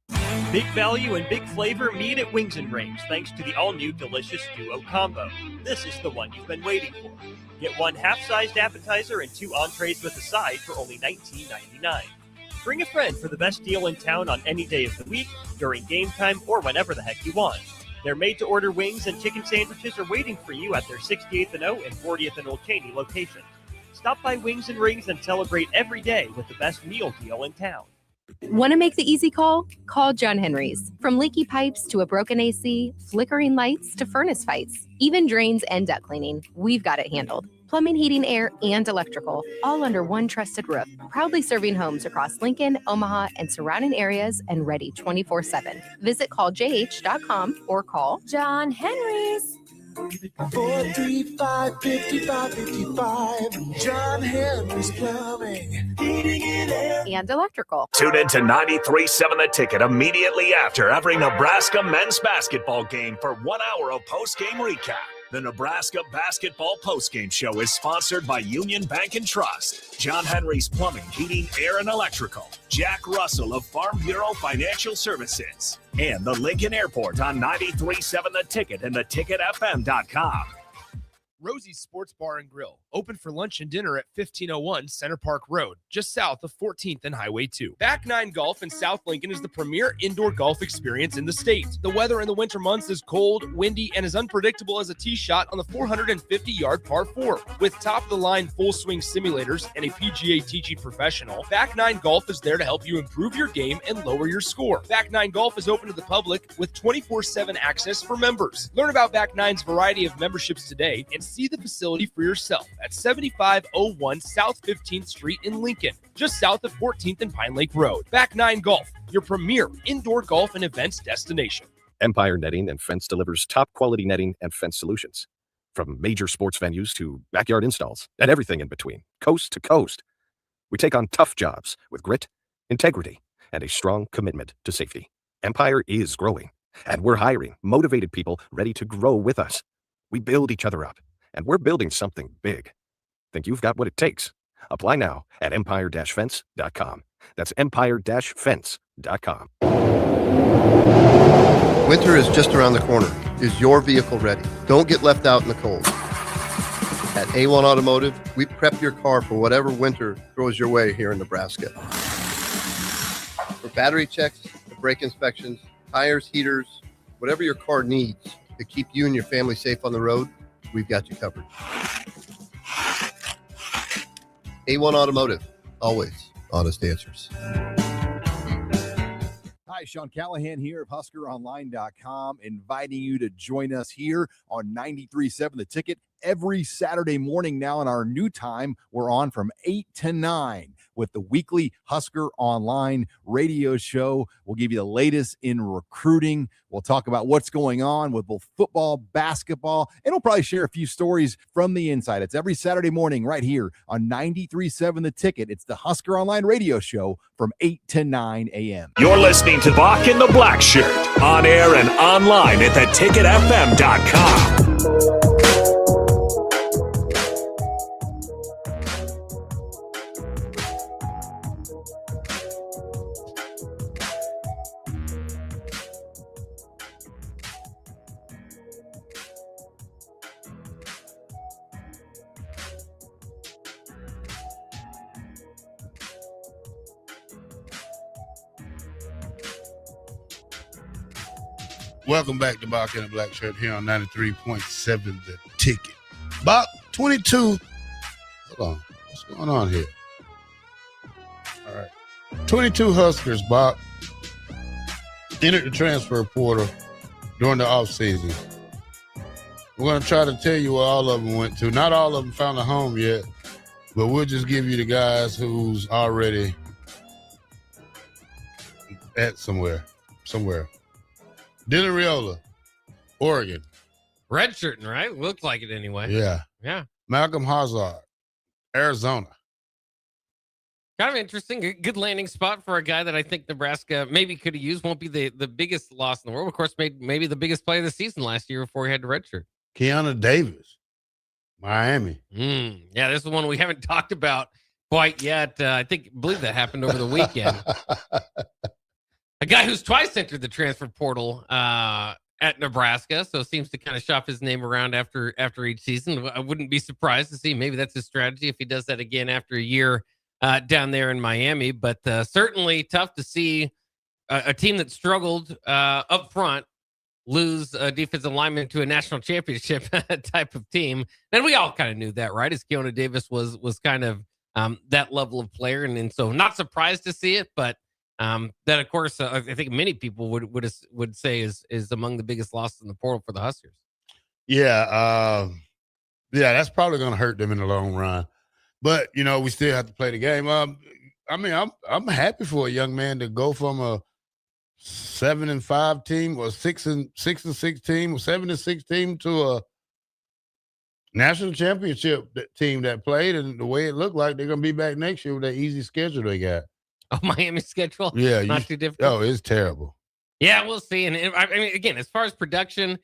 Big value and big flavor meet at Wings and Rings thanks to the all-new delicious Duo Combo. This is the one you've been waiting for. Get one half-sized appetizer and 2 entrees with a side for only $19.99. Bring a friend for the best deal in town on any day of the week, during game time, or whenever the heck you want. Their made-to-order wings and chicken sandwiches are waiting for you at their 68th and O and 40th and Old Cheney locations. Stop by Wings and Rings and celebrate every day with the best meal deal in town. Want to make the easy call? Call John Henry's. From leaky pipes to a broken AC, flickering lights to furnace fights, even drains and duct cleaning, we've got it handled. Plumbing, heating, air, and electrical, all under one trusted roof. Proudly serving homes across Lincoln, Omaha, and surrounding areas, and ready 24/7. Visit calljh.com or call John Henry's. 435-5555. John Henry's Plumbing, Heating, and Air. And electrical. Tune in to 93.7 The Ticket immediately after every Nebraska men's basketball game for 1 hour of post-game recap. The Nebraska Basketball Postgame Show is sponsored by Union Bank and Trust, John Henry's Plumbing, Heating, Air, and Electrical, Jack Russell of Farm Bureau Financial Services, and the Lincoln Airport on 93.7 The Ticket and theticketfm.com. Rosie's Sports Bar and Grill, open for lunch and dinner at 1501 Center Park Road, just south of 14th and Highway 2. Back 9 Golf in South Lincoln is the premier indoor golf experience in the state. The weather in the winter months is cold, windy, and as unpredictable as a tee shot on the 450-yard par 4. With top-of-the-line full-swing simulators and a PGA teaching professional, Back 9 Golf is there to help you improve your game and lower your score. Back 9 Golf is open to the public with 24/7 access for members. Learn about Back 9's variety of memberships today and see the facility for yourself at 7501 South 15th Street in Lincoln, just south of 14th and Pine Lake Road. Back 9 Golf, your premier indoor golf and events destination. Empire Netting and Fence delivers top quality netting and fence solutions. From major sports venues to backyard installs and everything in between, coast to coast. We take on tough jobs with grit, integrity, and a strong commitment to safety. Empire is growing, and we're hiring motivated people ready to grow with us. We build each other up, and we're building something big. Think you've got what it takes? Apply now at empire-fence.com. That's empire-fence.com. Winter is just around the corner. Is your vehicle ready? Don't get left out in the cold. At A1 Automotive, we prep your car for whatever winter throws your way here in Nebraska. For battery checks, brake inspections, tires, heaters, whatever your car needs to keep you and your family safe on the road, we've got you covered. A1 Automotive, always honest answers. Hi, Sean Callahan here of HuskerOnline.com, inviting you to join us here on 93.7 The Ticket every Saturday morning now in our new time. We're on from 8 to 9 with the weekly Husker Online radio show. We'll give you the latest in recruiting. We'll talk about what's going on with both football, basketball, and we'll probably share a few stories from the inside. It's every Saturday morning right here on 93.7 The Ticket. It's the Husker Online radio show from 8 to 9 a.m. You're listening to Bock the Blackshirt, on air and online at theticketfm.com. Welcome back to Bock and the Blackshirt here on 93.7 The Ticket. Bock, 22 Hold on. What's going on here? All right. 22 Huskers, Bob, entered the transfer portal during the offseason. We're going to try to tell you where all of them went to. Not all of them found a home yet, but we'll just give you the guys who's already at somewhere. Dylan Riola, Oregon. Redshirting, right? Looks like it anyway. Yeah. Yeah. Malcolm Hazard, Arizona. Kind of interesting. Good landing spot for a guy that I think Nebraska maybe could have used. Won't be the biggest loss in the world. Of course, maybe the biggest play of the season last year before he had to redshirt. Keanu Davis, Miami. Yeah, this is one we haven't talked about quite yet. I believe that happened over the weekend. A guy who's twice entered the transfer portal at Nebraska, so seems to kind of shop his name around after each season. I wouldn't be surprised to see maybe that's his strategy if he does that again after a year down there in Miami. But certainly tough to see a team that struggled up front lose a defensive lineman to a national championship type of team. And we all kind of knew that, right? As Keanu Davis was kind of that level of player. And so not surprised to see it, but that, of course, I think many people would say is among the biggest losses in the portal for the Huskers. Yeah. That's probably going to hurt them in the long run. But, we still have to play the game. I'm happy for a young man to go from a 7-5 team or 6-6 team or 7-6 team to a national championship team that played. And the way it looked like they're going to be back next year with that easy schedule they got. Oh, Miami schedule? Yeah. Not too difficult? Oh, it's terrible. Yeah, we'll see. And I mean, again, as far as production,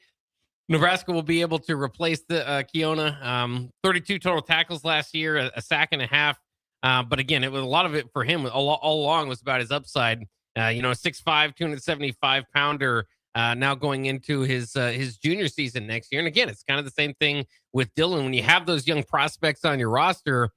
Nebraska will be able to replace the Keona. 32 total tackles last year, a sack and a half. But again, it was a lot of it for him all along was about his upside. 6'5", 275-pounder, now going into his junior season next year. And again, it's kind of the same thing with Dylan. When you have those young prospects on your roster,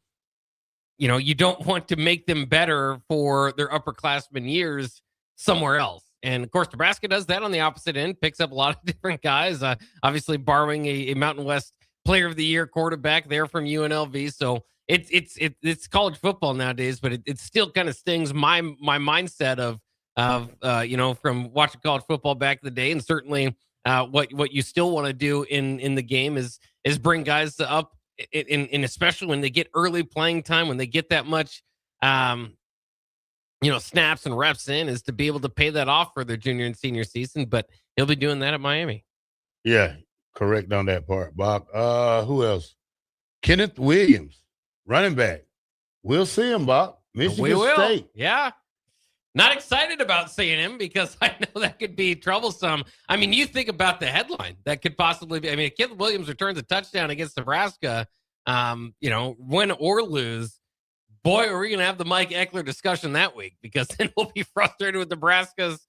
you don't want to make them better for their upperclassmen years somewhere else. And of course, Nebraska does that on the opposite end, picks up a lot of different guys, obviously borrowing a Mountain West Player of the Year quarterback there from UNLV. So it's college football nowadays, but it still kind of stings my mindset of from watching college football back in the day. And certainly what you still want to do in the game is bring guys up in especially when they get early playing time, when they get that much snaps and reps in, is to be able to pay that off for their junior and senior season. But he'll be doing that at Miami. Yeah, correct on that part, Bob. Who else? Kenneth Williams, running back. We'll see him, Bob. Michigan State. Yeah. Not excited about seeing him because I know that could be troublesome. I mean, you think about the headline that could possibly be. I mean, if Kenneth Williams returns a touchdown against Nebraska, win or lose, boy, are we going to have the Mike Eckler discussion that week, because then we'll be frustrated with Nebraska's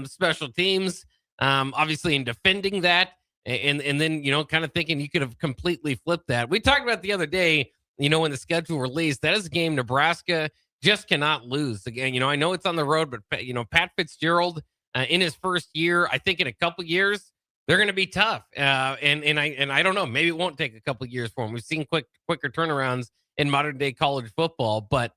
special teams, obviously in defending that. And then, kind of thinking you could have completely flipped that. We talked about the other day, when the schedule released, that is a game Nebraska just cannot lose. Again, I know it's on the road, but Pat Fitzgerald in his first year, I think in a couple years, they're going to be tough. And I don't know, maybe it won't take a couple years for them. We've seen quicker turnarounds in modern day college football, but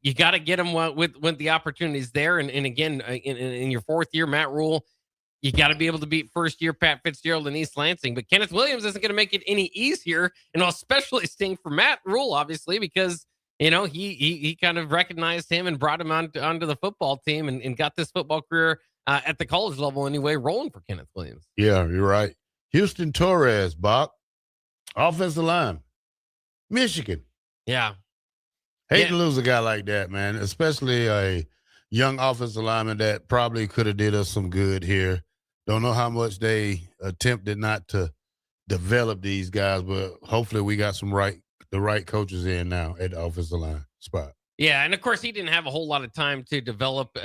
you got to get them with the opportunities there. And again, in your fourth year, Matt Rule, you got to be able to beat first year Pat Fitzgerald and East Lansing. But Kenneth Williams isn't going to make it any easier, and especially sting for Matt Rule, obviously, because he kind of recognized him and brought him onto the football team and got this football career at the college level anyway rolling for Kenneth Williams. Yeah, you're right. Houston Torres, Bob, offensive line, Michigan. Yeah. Hate to lose a guy like that, man, especially a young offensive lineman that probably could have did us some good here. Don't know how much they attempted not to develop these guys, but hopefully we got the right coaches in now at the offensive line spot. Yeah, and of course he didn't have a whole lot of time to develop.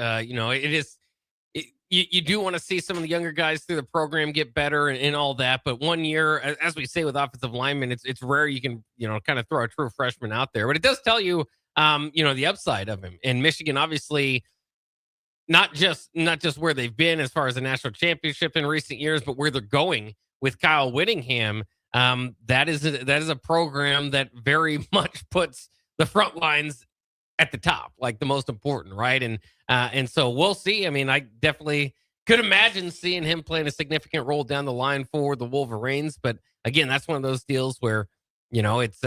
You do want to see some of the younger guys through the program get better and all that. But 1 year, as we say with offensive linemen, it's rare you can kind of throw a true freshman out there. But it does tell you the upside of him. And Michigan, obviously, not just where they've been as far as the national championship in recent years, but where they're going with Kyle Whittingham. that is a program that very much puts the front lines at the top, like the most important, right? And so we'll see. I mean, I definitely could imagine seeing him playing a significant role down the line for the Wolverines. But again, that's one of those deals where, it's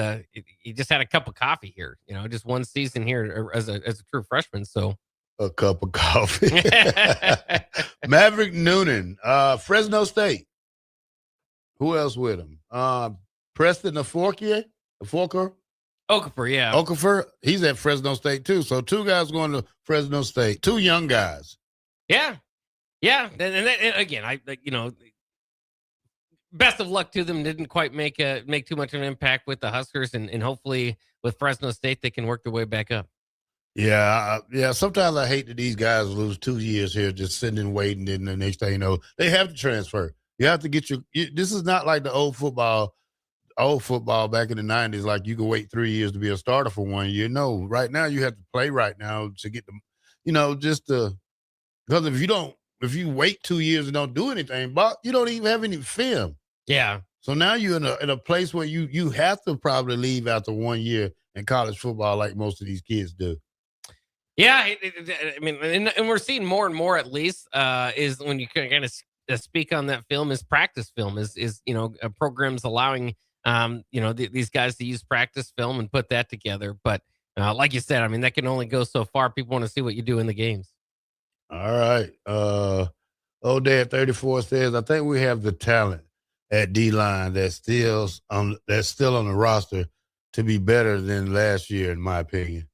he just had a cup of coffee here, just one season here as a true freshman. So a cup of coffee. Maverick Noonan, Fresno State. Who else with him? Preston Aforkier? Okafor, yeah. Okafor, he's at Fresno State too. So 2 guys going to Fresno State, 2 young guys. Yeah. Yeah. And again, best of luck to them. Didn't quite make too much of an impact with the Huskers, and hopefully with Fresno State, they can work their way back up. Yeah. Sometimes I hate that these guys lose 2 years here just sitting and waiting, and the next thing you know, they have to transfer. You have to get this is not like the old football back in the 90s, like you could wait 3 years to be a starter for 1 year. No, right now you have to play right now to get them, because if you wait 2 years and don't do anything, Bob, you don't even have any film. Yeah. So now you're in a place where you have to probably leave after 1 year in college football like most of these kids do. Yeah. I mean, and we're seeing more and more, at least, is when you kind of speak on that film, is practice film, is programs allowing these guys to use practice film and put that together. But like you said, I mean, that can only go so far. People want to see what you do in the games. All right. O'Day 34 says, I think we have the talent at D-line that's still on the roster to be better than last year, in my opinion.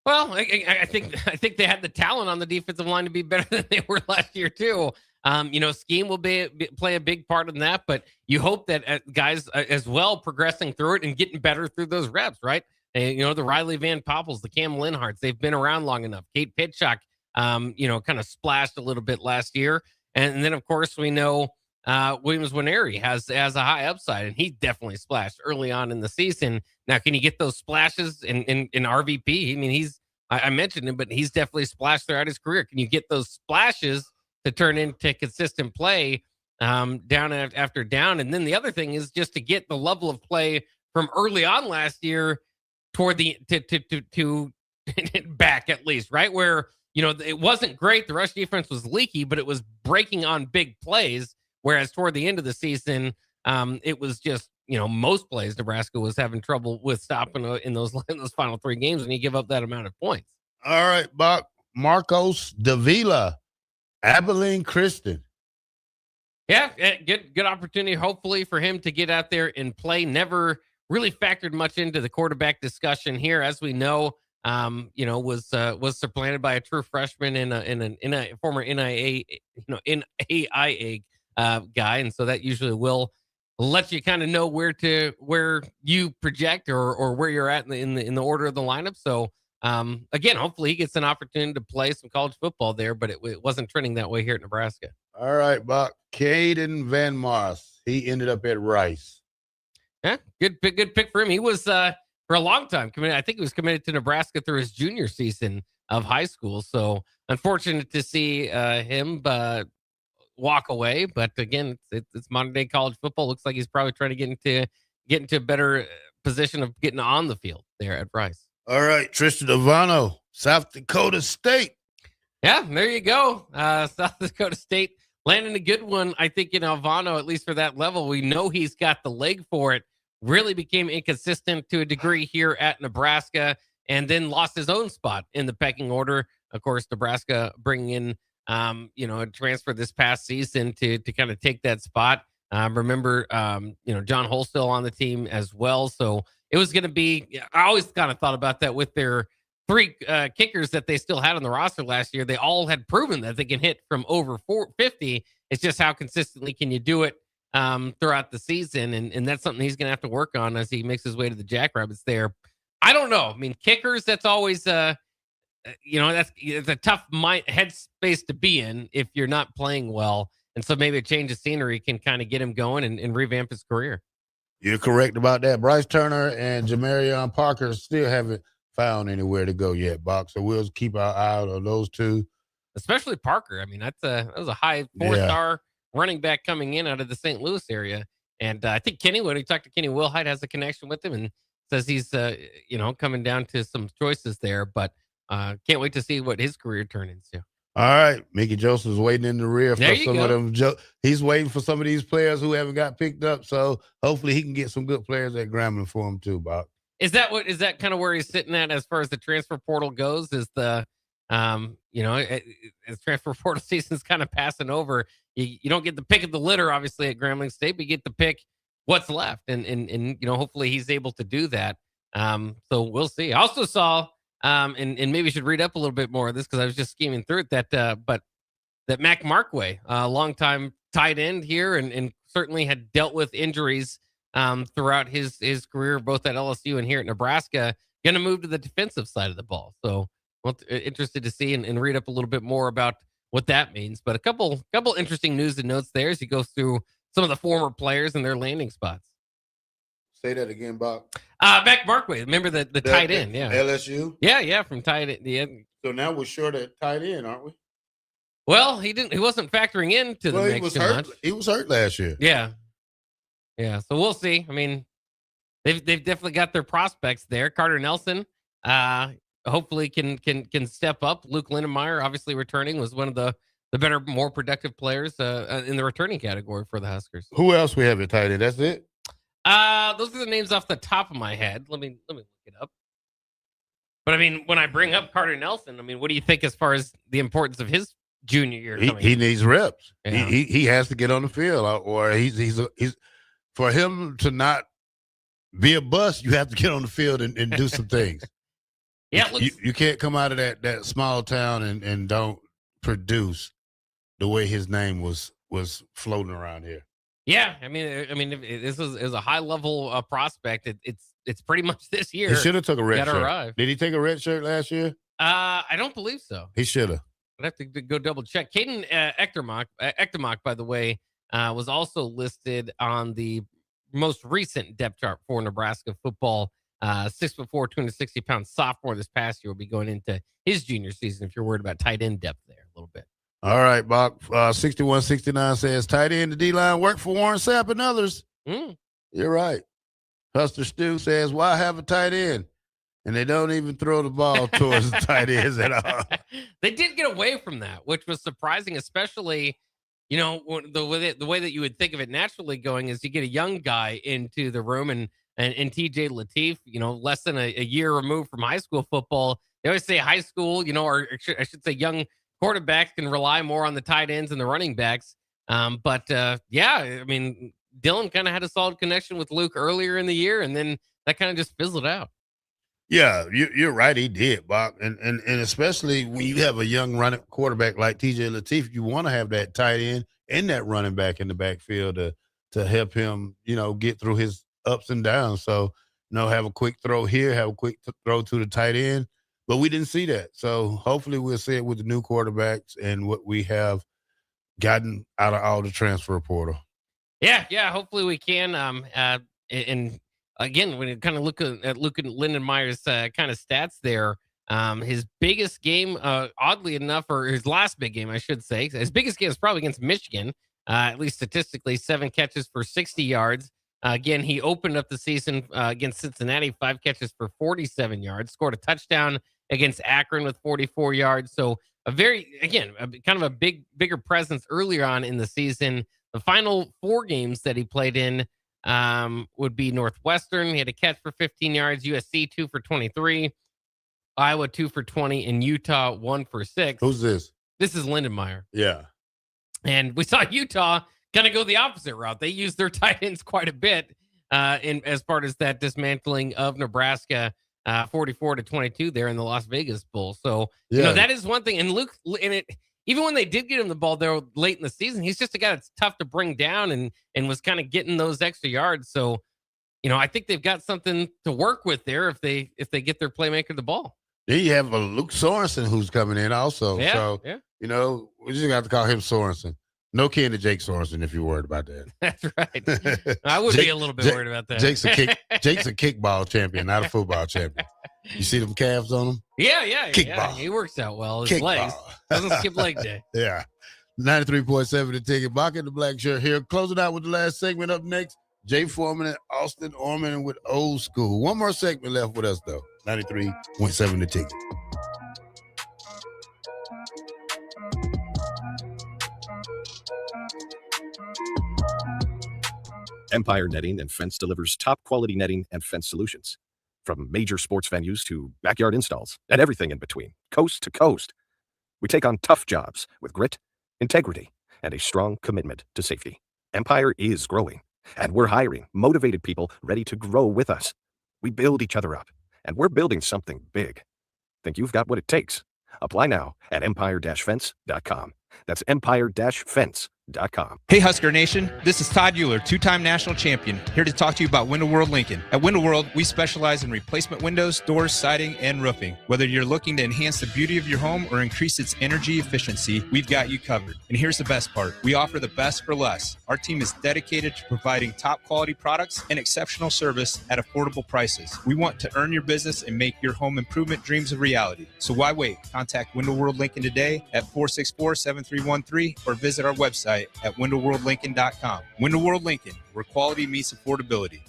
Well, I think they had the talent on the defensive line to be better than they were last year too. Scheme will play a big part in that, but you hope that guys as well progressing through it and getting better through those reps, right? The Riley Van Poppels, the Cam Linharts, they've been around long enough. Kate Pitchock, kind of splashed a little bit last year, and then of course we know Williams Winery has a high upside, and he definitely splashed early on in the season. Now, can you get those splashes in RVP? I mean, I mentioned him, but he's definitely splashed throughout his career. Can you get those splashes to turn into consistent play down after down? And then the other thing is just to get the level of play from early on last year toward the to back, at least, right? Where, it wasn't great. The rush defense was leaky, but it was breaking on big plays. Whereas toward the end of the season, it was just, most plays Nebraska was having trouble with stopping in those final 3 games when you give up that amount of points. All right, Buck. Marcos Davila, Abilene Christian. Yeah, good opportunity, hopefully, for him to get out there and play. Never really factored much into the quarterback discussion here, as we know. Was supplanted by a true freshman in a former NAIA guy, and so that usually will let you kind of know where you project or where you're at in the order of the lineup. So again, hopefully he gets an opportunity to play some college football there, but it wasn't trending that way here at Nebraska. All right, Buck. Caden Van Mars. He ended up at Rice. Yeah, good pick for him. He was for a long time committed. I think he was committed to Nebraska through his junior season of high school. So unfortunate to see him walk away. But again, it's modern day college football. Looks like he's probably trying to get into a better position of getting on the field there at Rice. All right, Tristan Avano, South Dakota State. Yeah, there you go. South Dakota State landing a good one, I think, in Avano, at least for that level. We know he's got the leg for it. Really became inconsistent to a degree here at Nebraska, and then lost his own spot in the pecking order. Of course, Nebraska bringing in, a transfer this past season to kind of take that spot. Remember, John Holstill on the team as well. So it was going to be, I always kind of thought about that with their 3 kickers that they still had on the roster last year. They all had proven that they can hit from over 450. It's just how consistently can you do it throughout the season, and that's something he's going to have to work on as he makes his way to the Jackrabbits there. I don't know. I mean, kickers, that's always, it's a tough headspace to be in if you're not playing well. And so maybe a change of scenery can kind of get him going and revamp his career. You're correct about that. Bryce Turner and Jamarion Parker still haven't found anywhere to go yet, Box. So we'll keep our eye out on those 2. Especially Parker. I mean, that was a high 4-star running back coming in out of the St. Louis area. And I think when he talked to Kenny Wilhite, has a connection with him and says he's, coming down to some choices there. But can't wait to see what his career turns into. All right. Mickey Joseph's waiting in the rear There for you some go. of them. He's waiting for some of these players who haven't got picked up. So hopefully he can get some good players at Grambling for him too, Bob. Is that kind of where he's sitting at as far as the transfer portal goes? Is the, as transfer portal season's kind of passing over, you don't get the pick of the litter, obviously, at Grambling State, but you get to pick what's left. And hopefully he's able to do that. So we'll see. I also saw, and maybe you should read up a little bit more of this because I was just scheming through it, that Mac Markway, a longtime tight end here and certainly had dealt with injuries throughout his career, both at LSU and here at Nebraska, going to move to the defensive side of the ball. So interested to see and read up a little bit more about what that means. But a couple interesting news and notes there as he goes through some of the former players and their landing spots. Say that again, Bob. Mac Markway, remember the tight end, yeah. LSU? Yeah, from tight end. Yeah. So now we're short at tight end, aren't we? Well, he wasn't factoring into the mix too much. He was hurt last year. Yeah. So we'll see. I mean, they've definitely got their prospects there. Carter Nelson, hopefully can step up. Luke Lindenmeyer, obviously returning, was one of the better, more productive players in the returning category for the Huskers. Who else we have at tight end? That's it. Those are the names off the top of my head. Let me look it up. But I mean, when I bring up Carter Nelson, I mean, what do you think as far as the importance of his junior year? He needs reps. Yeah. He has to get on the field, or he's for him to not be a bust. You have to get on the field and do some things. Yeah, you can't come out of that small town and don't produce the way his name was floating around here. Yeah, I mean, this is a high level prospect. It's pretty much this year. He should have took a red shirt. Arrive. Did he take a red shirt last year? I don't believe so. He should have. I'd have to go double check. Caden Echtermock, by the way, was also listed on the most recent depth chart for Nebraska football. 6'4", 260-pound sophomore this past year will be going into his junior season. If you're worried about tight end depth there a little bit. All right, Bach. 6169 says tight end, the D-line work for Warren Sapp and others. You're right. Huster Stu says, why have a tight end? And they don't even throw the ball towards the tight ends at all. They did get away from that, which was surprising, especially, the way that you would think of it naturally going is you get a young guy into the room and TJ Lateef, less than a year removed from high school football. They always say high school, or I should say young quarterbacks can rely more on the tight ends and the running backs. But I mean, Dylan kind of had a solid connection with Luke earlier in the year, and then that kind of just fizzled out. Yeah, you're right. He did, Bob, and especially when you have a young running quarterback like TJ Lateef, you want to have that tight end and that running back in the backfield to help him, get through his ups and downs. So, have a quick throw here, have a quick throw to the tight end, but we didn't see that. So hopefully we'll see it with the new quarterbacks and what we have gotten out of all the transfer portal. Yeah, hopefully we can. And again, when you kind of look at Lindenmeyer's kind of stats there, his biggest game, oddly enough, or his last big game, I should say, his biggest game is probably against Michigan, at least statistically, 7 catches for 60 yards. Again, he opened up the season against Cincinnati, 5 catches for 47 yards, scored a touchdown against Akron with 44 yards. So kind of a bigger presence earlier on in the season. The final 4 games that he played in would be Northwestern. He had a catch for 15 yards, USC 2 for 23, Iowa 2 for 20, and Utah 1 for 6. Who's this? This is Lindenmeyer. Yeah. And we saw Utah kind of go the opposite route. They used their tight ends quite a bit as part of that dismantling of Nebraska, 44-22 there in the Las Vegas Bowl. So, that is one thing. And Luke, even when they did get him the ball there late in the season, he's just a guy that's tough to bring down and was kind of getting those extra yards. So, I think they've got something to work with there if they get their playmaker the ball. Then you have Luke Sorensen who's coming in also. Yeah, so, we just got to call him Sorensen. No kin to Jake Sorensen if you're worried about that. That's right. I would be a little bit worried about that. Jake's a kickball champion, not a football champion. You see them calves on him? Yeah. Kickball. Yeah. He works out well. His legs. Doesn't skip leg day. Yeah. 93.7 The Ticket. Bock the Blackshirt here. Closing out with the last segment. Up next, Jay Foreman and Austin Orman with Old School. One more segment left with us, though. 93.7 The Ticket. Empire Netting and Fence delivers top quality netting and fence solutions. From major sports venues to backyard installs and everything in between, coast to coast. We take on tough jobs with grit, integrity, and a strong commitment to safety. Empire is growing, and we're hiring motivated people ready to grow with us. We build each other up, and we're building something big. Think you've got what it takes? Apply now at empire-fence.com. That's empire-fence.com. Hey Husker Nation, this is Todd Euler, two-time national champion, here to talk to you about Window World Lincoln. At Window World, we specialize in replacement windows, doors, siding, and roofing. Whether you're looking to enhance the beauty of your home or increase its energy efficiency, we've got you covered. And here's the best part. We offer the best for less. Our team is dedicated to providing top quality products and exceptional service at affordable prices. We want to earn your business and make your home improvement dreams a reality. So why wait? Contact Window World Lincoln today at 464-7313 or visit our website at windowworldlincoln.com. Window World Lincoln, where quality meets affordability.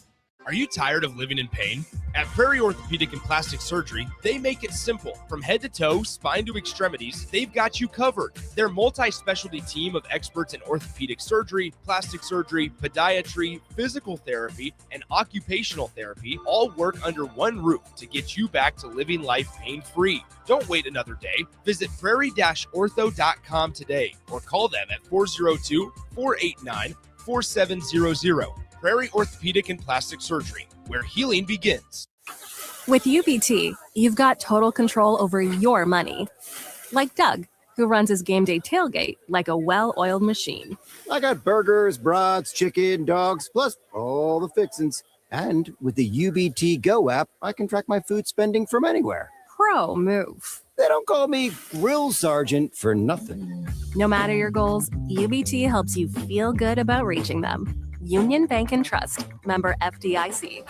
Are you tired of living in pain? At Prairie Orthopedic and Plastic Surgery, they make it simple. From head to toe, spine to extremities, they've got you covered. Their multi-specialty team of experts in orthopedic surgery, plastic surgery, podiatry, physical therapy, and occupational therapy all work under one roof to get you back to living life pain-free. Don't wait another day. Visit prairie-ortho.com today or call them at 402-489-4700. Prairie Orthopedic and Plastic Surgery, where healing begins. With UBT, you've got total control over your money. Like Doug, who runs his game day tailgate like a well-oiled machine. I got burgers, brats, chicken, dogs, plus all the fixins. And with the UBT Go app, I can track my food spending from anywhere. Pro move. They don't call me Grill Sergeant for nothing. No matter your goals, UBT helps you feel good about reaching them. Union Bank and Trust, member FDIC.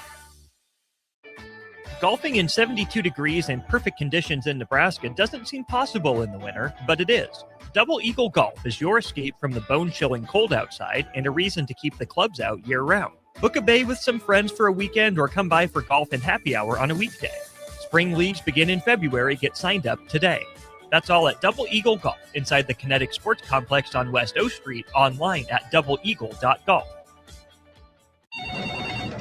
Golfing in 72 degrees and perfect conditions in Nebraska doesn't seem possible in the winter, but it is. Double Eagle Golf is your escape from the bone-chilling cold outside and a reason to keep the clubs out year-round. Book a bay with some friends for a weekend or come by for golf and happy hour on a weekday. Spring leagues begin in February. Get signed up today. That's all at Double Eagle Golf inside the Kinetic Sports Complex on West O Street, online at doubleeagle.golf.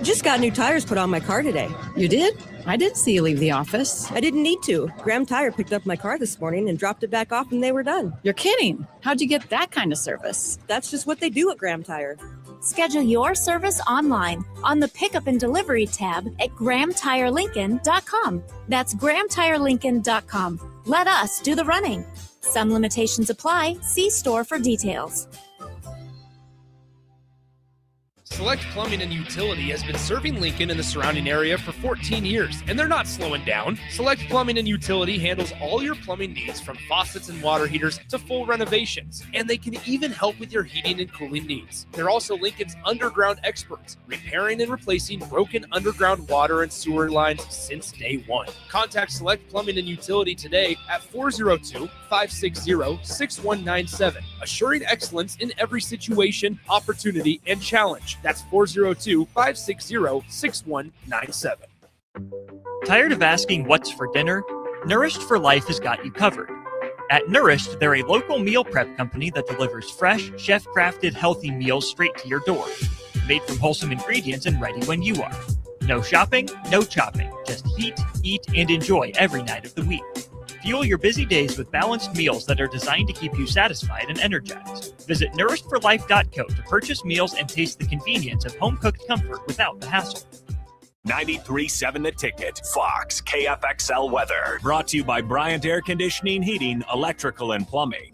Just got new tires put on my car today. You did? I didn't see you leave the office. I didn't need to. Graham Tire picked up my car this morning and dropped it back off and they were done. You're kidding. How'd you get that kind of service? That's just what they do at Graham Tire. Schedule your service online on the Pickup and Delivery tab at GrahamTireLincoln.com. That's GrahamTireLincoln.com. Let us do the running. Some limitations apply. See store for details. Select Plumbing and Utility has been serving Lincoln and the surrounding area for 14 years, and they're not slowing down. Select Plumbing and Utility handles all your plumbing needs, from faucets and water heaters to full renovations, and they can even help with your heating and cooling needs. They're also Lincoln's underground experts, repairing and replacing broken underground water and sewer lines since day one. Contact Select Plumbing and Utility today at 402-560-6197, assuring excellence in every situation, opportunity, and challenge. That's 402-560-6197. Tired of asking what's for dinner? Nourished for Life has got you covered. At Nourished, they're a local meal prep company that delivers fresh, chef-crafted, healthy meals straight to your door. Made from wholesome ingredients and ready when you are. No shopping, no chopping. Just heat, eat, and enjoy every night of the week. Fuel your busy days with balanced meals that are designed to keep you satisfied and energized. Visit nourishedforlife.co to purchase meals and taste the convenience of home-cooked comfort without the hassle. 93.7 The Ticket, Fox, KFXL weather. Brought to you by Bryant Air Conditioning, Heating, Electrical, and Plumbing.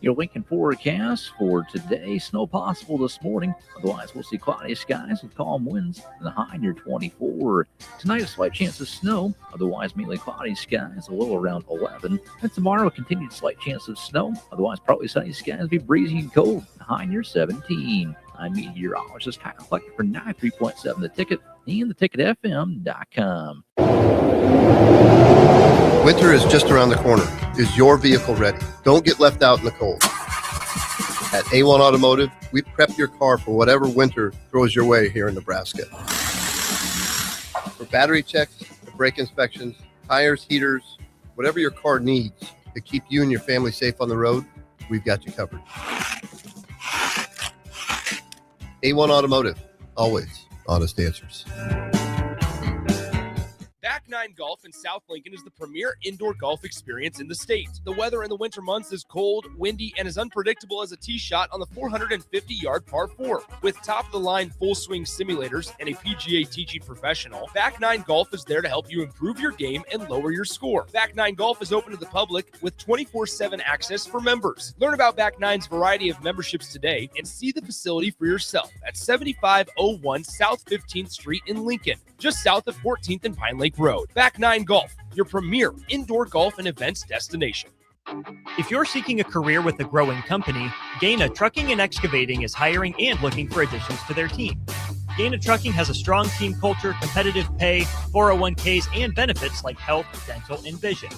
Your Lincoln forecast for today: snow possible this morning. Otherwise, we'll see cloudy skies with calm winds and the high near 24. Tonight, a slight chance of snow. Otherwise, mainly cloudy skies, a low around 11. And tomorrow, a continued slight chance of snow. Otherwise, probably sunny skies, be breezy and cold. The high near 17. I'm meteorologist Kyle Flecker for 93.7 The Ticket and theticketfm.com. Winter is just around the corner. Is your vehicle ready? Don't get left out in the cold. At A1 Automotive, we prep your car for whatever winter throws your way here in Nebraska. For battery checks, brake inspections, tires, heaters, whatever your car needs to keep you and your family safe on the road, we've got you covered. A1 Automotive, always honest answers. Back Nine Golf in South Lincoln is the premier indoor golf experience in the state. The weather in the winter months is cold, windy, and as unpredictable as a tee shot on the 450-yard par 4. With top-of-the-line full-swing simulators and a PGA teaching professional, Back Nine Golf is there to help you improve your game and lower your score. Back Nine Golf is open to the public with 24/7 access for members. Learn about Back Nine's variety of memberships today and see the facility for yourself at 7501 South 15th Street in Lincoln, just south of 14th and Pine Lake Road. Back Nine Golf, your premier indoor golf and events destination. If you're seeking a career with a growing company, Gaina Trucking and Excavating is hiring and looking for additions to their team. Gaina Trucking has a strong team culture, competitive pay, 401ks, and benefits like health, dental, and vision.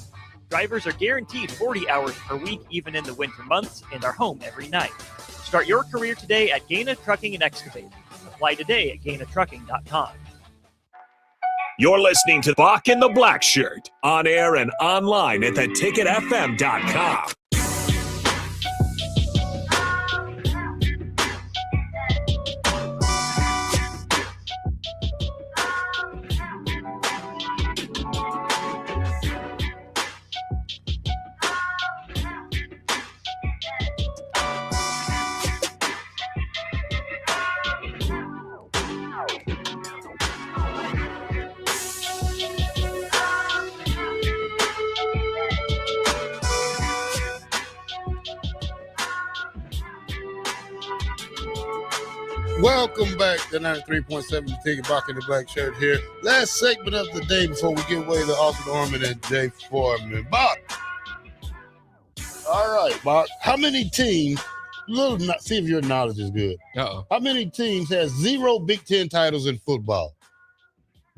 Drivers are guaranteed 40 hours per week, even in the winter months, and are home every night. Start your career today at Gaina Trucking and Excavating. Apply today at GainaTrucking.com. You're listening to Bock and the Blackshirt, on air and online at theticketfm.com. Welcome back to 93.7 The Ticket. Bock and the Black Shirt here. Last segment of the day before we give away to Austin Norman and Jay Foreman. Bock. All right, Bock. How many teams, see if your knowledge is good. Uh-oh. How many teams has 0 Big Ten titles in football?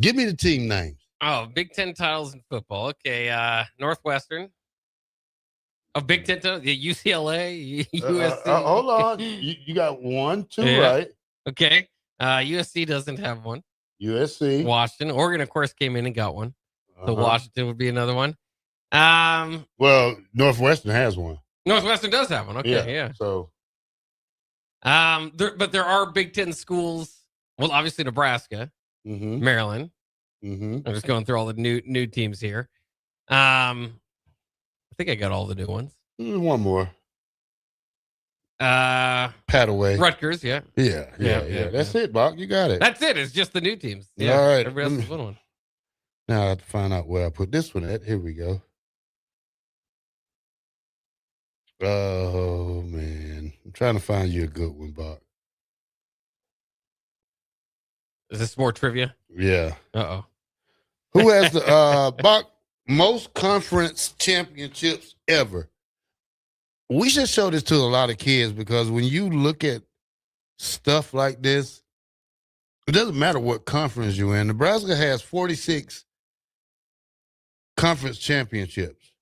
Give me the team names. Oh, Big Ten titles in football. Okay, Northwestern. Oh, Big Ten titles, UCLA, USC. Hold on. You got 1, 2, Yeah. right? Okay. USC doesn't have one. USC. Washington. Oregon, of course, came in and got one. So Washington would be another one. Well, Northwestern has one. Northwestern does have one. Okay, yeah. So, but there are Big Ten schools. Well, obviously Nebraska, Maryland. I'm just going through all the new teams here. I think I got all the new ones. One more. Pat away. Rutgers, yeah. Yeah. That's it, Bock. You got it. That's it. It's just the new teams. Yeah. All right. Everybody else is one. Now I have to find out where I put this one at. Here we go. Oh, man. I'm trying to find you a good one, Bock. Is this more trivia? Yeah. Uh-oh. Who has the Bock most conference championships ever? We should show this to a lot of kids because when you look at stuff like this, it doesn't matter what conference you're in. Nebraska has 46 conference championships.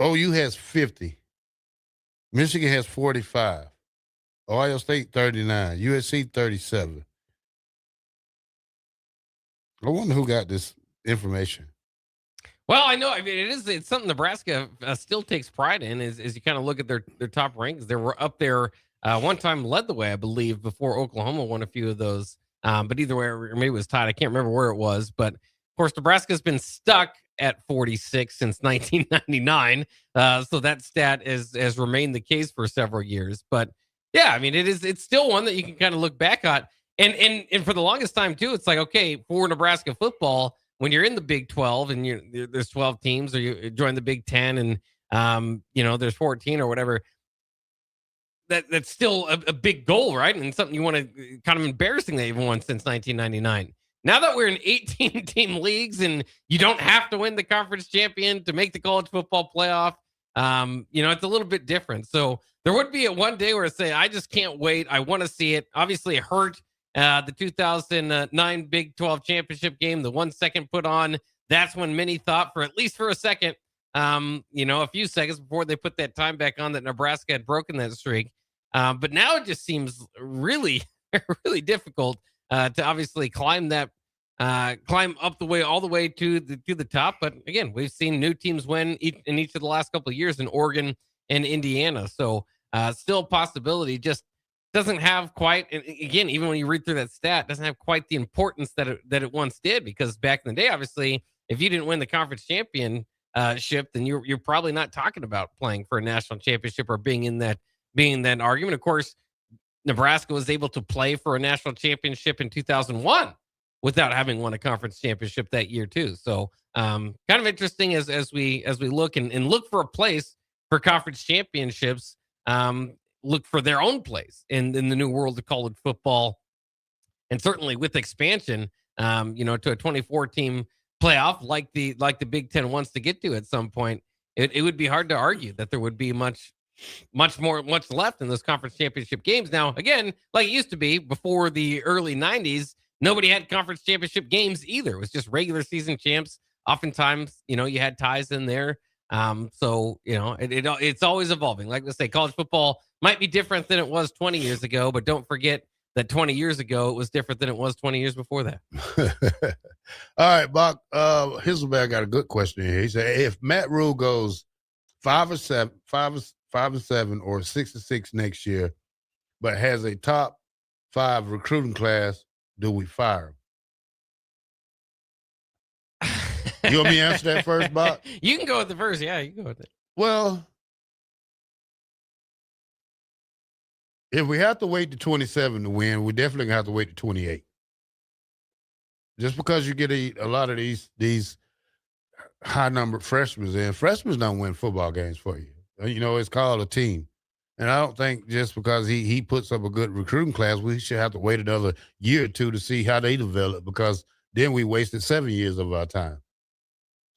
OU has 50. Michigan has 45. Ohio State 39. USC 37. I wonder who got this information. Well, I know. I mean, it's something Nebraska still takes pride in. As you kind of look at their top rankings, they were up there one time, led the way, I believe, before Oklahoma won a few of those. But either way, or maybe it was tied. I can't remember where it was. But of course, Nebraska's been stuck at 46 since 1999. So that stat has remained the case for several years. But yeah, I mean, it's still one that you can kind of look back at. And for the longest time too, it's like, okay, for Nebraska football, when you're in the Big 12 and there's 12 teams, or you join the Big 10 and there's 14 or whatever, that's still a big goal, right? And something you want to, kind of embarrassing that you've won since 1999. Now that we're in 18 team leagues and you don't have to win the conference champion to make the college football playoff, it's a little bit different. So there would be one day where I say, I just can't wait. I want to see it. Obviously it hurt. The 2009 Big 12 championship game, the 1 second put on, that's when many thought, for at least for a second, a few seconds before they put that time back on that Nebraska had broken that streak. But now it just seems really, really difficult to obviously climb up all the way to the top. But again, we've seen new teams win in each of the last couple of years in Oregon and Indiana. So still a possibility. Just doesn't have quite. And again, even when you read through that stat, doesn't have quite the importance that it once did. Because back in the day, obviously, if you didn't win the conference championship, then you're probably not talking about playing for a national championship or being in that argument. Of course, Nebraska was able to play for a national championship in 2001 without having won a conference championship that year too. So kind of interesting as we look and look for a place for conference championships. Look for their own place in the new world of college football, and certainly with expansion, to a 24 team playoff like the Big Ten wants to get to at some point. It would be hard to argue that there would be much left in those conference championship games. Now, again, like it used to be before the early 90s, nobody had conference championship games either. It was just regular season champs. Oftentimes, you had ties in there. So it's always evolving. Like I say, college football might be different than it was 20 years ago, but don't forget that 20 years ago it was different than it was 20 years before that. All right, Bock. Hazelberg got a good question here. He said, if Matt Rule goes 5-7, or 6-6 next year, but has a top 5 recruiting class, do we fire him? You want me to answer that first, Bock? You can go with the first. Yeah, you can go with it. Well, if we have to wait to 27 to win, we definitely gonna have to wait to 28. Just because you get a lot of these high-numbered freshmen in, freshmen don't win football games for you. It's called a team. And I don't think just because he puts up a good recruiting class, we should have to wait another year or two to see how they develop, because then we wasted 7 years of our time.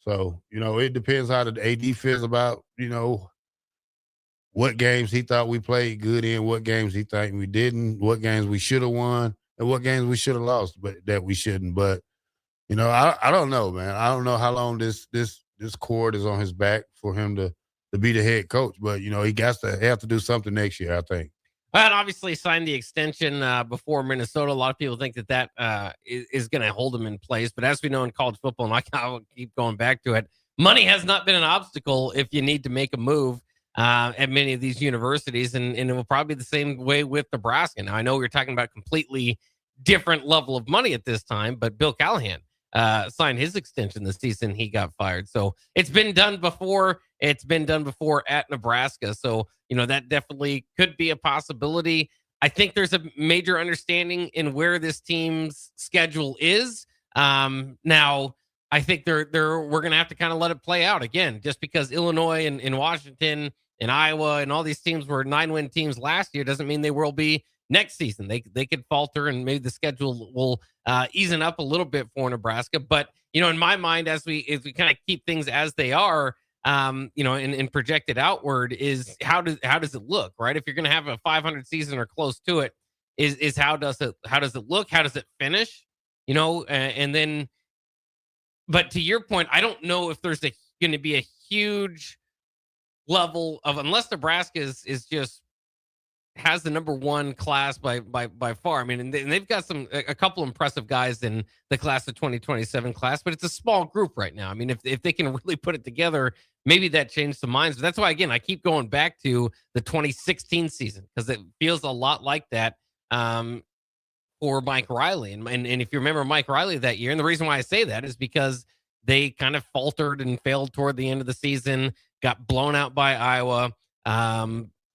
So, it depends how the AD feels about, what games he thought we played good in, what games he thought we didn't, what games we should have won, and what games we should have lost, but that we shouldn't. But, I don't know, man. I don't know how long this cord is on his back for him to be the head coach. But, he have to do something next year, I think. Well, and obviously signed the extension before Minnesota. A lot of people think that is going to hold him in place. But as we know in college football, and I'll keep going back to it, money has not been an obstacle if you need to make a move at many of these universities. And it will probably be the same way with Nebraska. Now, I know we're talking about completely different level of money at this time, but Bill Callahan signed his extension this season. He got fired. So it's been done before. It's been done before at Nebraska. So, that definitely could be a possibility. I think there's a major understanding in where this team's schedule is. Now, I think we're going to have to kind of let it play out again, just because Illinois and Washington and Iowa and all these teams were 9-win teams last year doesn't mean they will be next season. They could falter, and maybe the schedule will easen up a little bit for Nebraska. But in my mind, as we kind of keep things as they are, and project it outward, is how does it look, right? If you're going to have a 500 season or close to it, is how does it look? How does it finish? And then, but to your point, I don't know if there's going to be a huge level of, unless Nebraska is just has the number one class by far. I mean, and they've got a couple impressive guys in the class of 2027 class, but it's a small group right now. I mean, if they can really put it together, maybe that changed some minds. But that's why, again, I keep going back to the 2016 season, because it feels a lot like that for Mike Riley. And if you remember Mike Riley that year, and the reason why I say that is because they kind of faltered and failed toward the end of the season, got blown out by Iowa,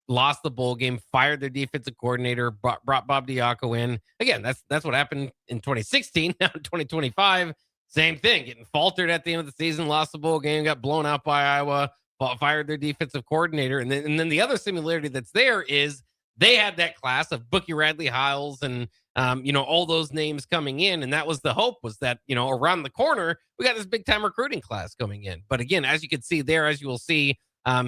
lost the bowl game, fired their defensive coordinator, brought Bob Diaco in. Again, that's what happened in 2016. Now in 2025, same thing, getting faltered at the end of the season, lost the bowl game, got blown out by Iowa, fired their defensive coordinator. And then the other similarity that's there is they had that class of Bookie Radley Hiles and all those names coming in. And that was the hope, was that, around the corner, we got this big time recruiting class coming in. But again, as you can see there, as you will see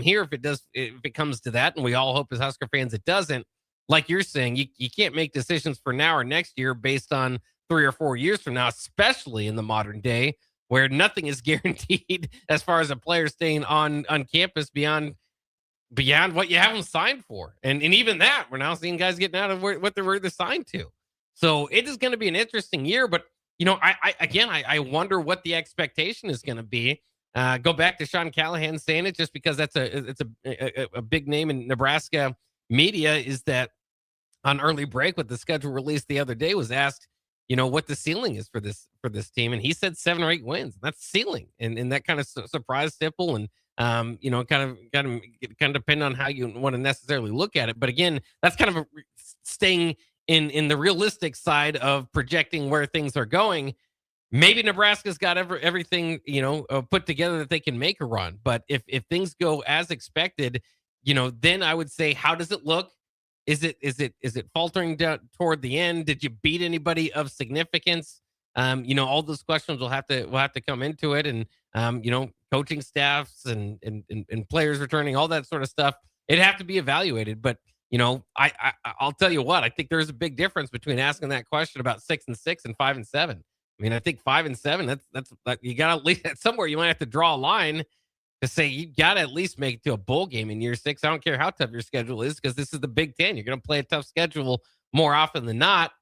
here, if it comes to that, and we all hope as Husker fans it doesn't, like you're saying, you can't make decisions for now or next year based on 3 or 4 years from now, especially in the modern day where nothing is guaranteed as far as a player staying on campus beyond what you have them signed for. And even that, we're now seeing guys getting out of what they're signed to. So it is going to be an interesting year. But, I wonder what the expectation is going to be. Go back to Sean Callahan saying it, just because it's a big name in Nebraska media, is that on early break with the schedule released the other day, was asked, what the ceiling is for this team. And he said 7 or 8 wins. That's ceiling. And that kind of surprised Sipple. And, kind of depend on how you want to necessarily look at it. But again, that's kind of staying in the realistic side of projecting where things are going. Maybe Nebraska's got everything, put together that they can make a run. But if things go as expected, then I would say, how does it look? Is it faltering down toward the end? Did you beat anybody of significance? All those questions will have to come into it, and coaching staffs and players returning, all that sort of stuff. It'd have to be evaluated. But I'll tell you what, I think there's a big difference between asking that question about 6-6 and 5-7. I mean, I think 5-7, that's you got to at least somewhere you might have to draw a line to say you got to at least make it to a bowl game in year 6. I don't care how tough your schedule is, because this is the Big Ten. You're going to play a tough schedule more often than not.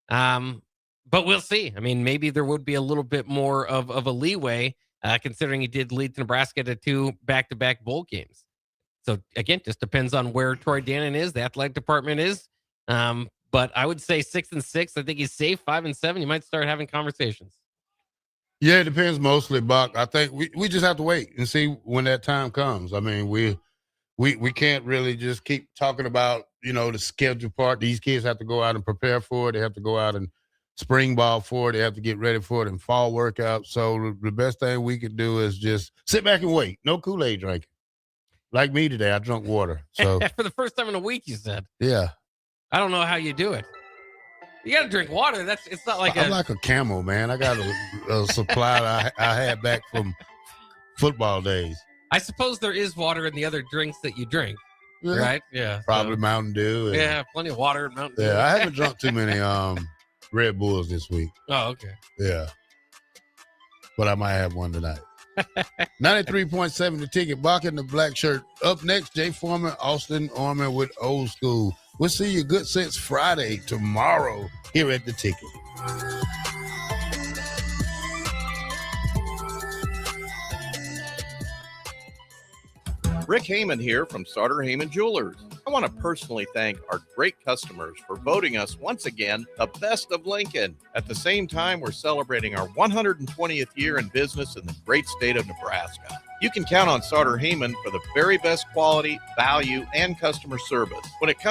But we'll see. I mean, maybe there would be a little bit more of a leeway, considering he did lead Nebraska to 2 back-to-back bowl games. So again, just depends on where Troy Dannon is, the athletic department is. But I would say 6-6. I think he's safe. 5-7. You might start having conversations. Yeah, it depends mostly, Buck. I think we just have to wait and see when that time comes. I mean, we can't really just keep talking about, the schedule part. These kids have to go out and prepare for it. They have to go out and spring ball for it. They have to get ready for it in fall workouts. So the best thing we could do is just sit back and wait. No Kool-Aid drinking. Like me today, I drank water. So for the first time in a week, you said. Yeah. I don't know how you do it. You got to drink water. It's not like I'm like a camel, man. I got a supply that I had back from football days. I suppose there is water in the other drinks that you drink, right? Yeah. Probably Mountain Dew. Yeah, plenty of water in Mountain Dew. Yeah, I haven't drunk too many Red Bulls this week. Oh, okay. Yeah. But I might have one tonight. 93.7 The Ticket. Bock The Blackshirt. Up next, Jay Foreman, Austin Orman with Old School. We'll see you Good Sense Friday tomorrow here at The Ticket. Rick Heyman here from Sauter Heyman Jewelers. I want to personally thank our great customers for voting us once again the best of Lincoln. At the same time, we're celebrating our 120th year in business in the great state of Nebraska. You can count on Sauter Heyman for the very best quality, value, and customer service. When it comes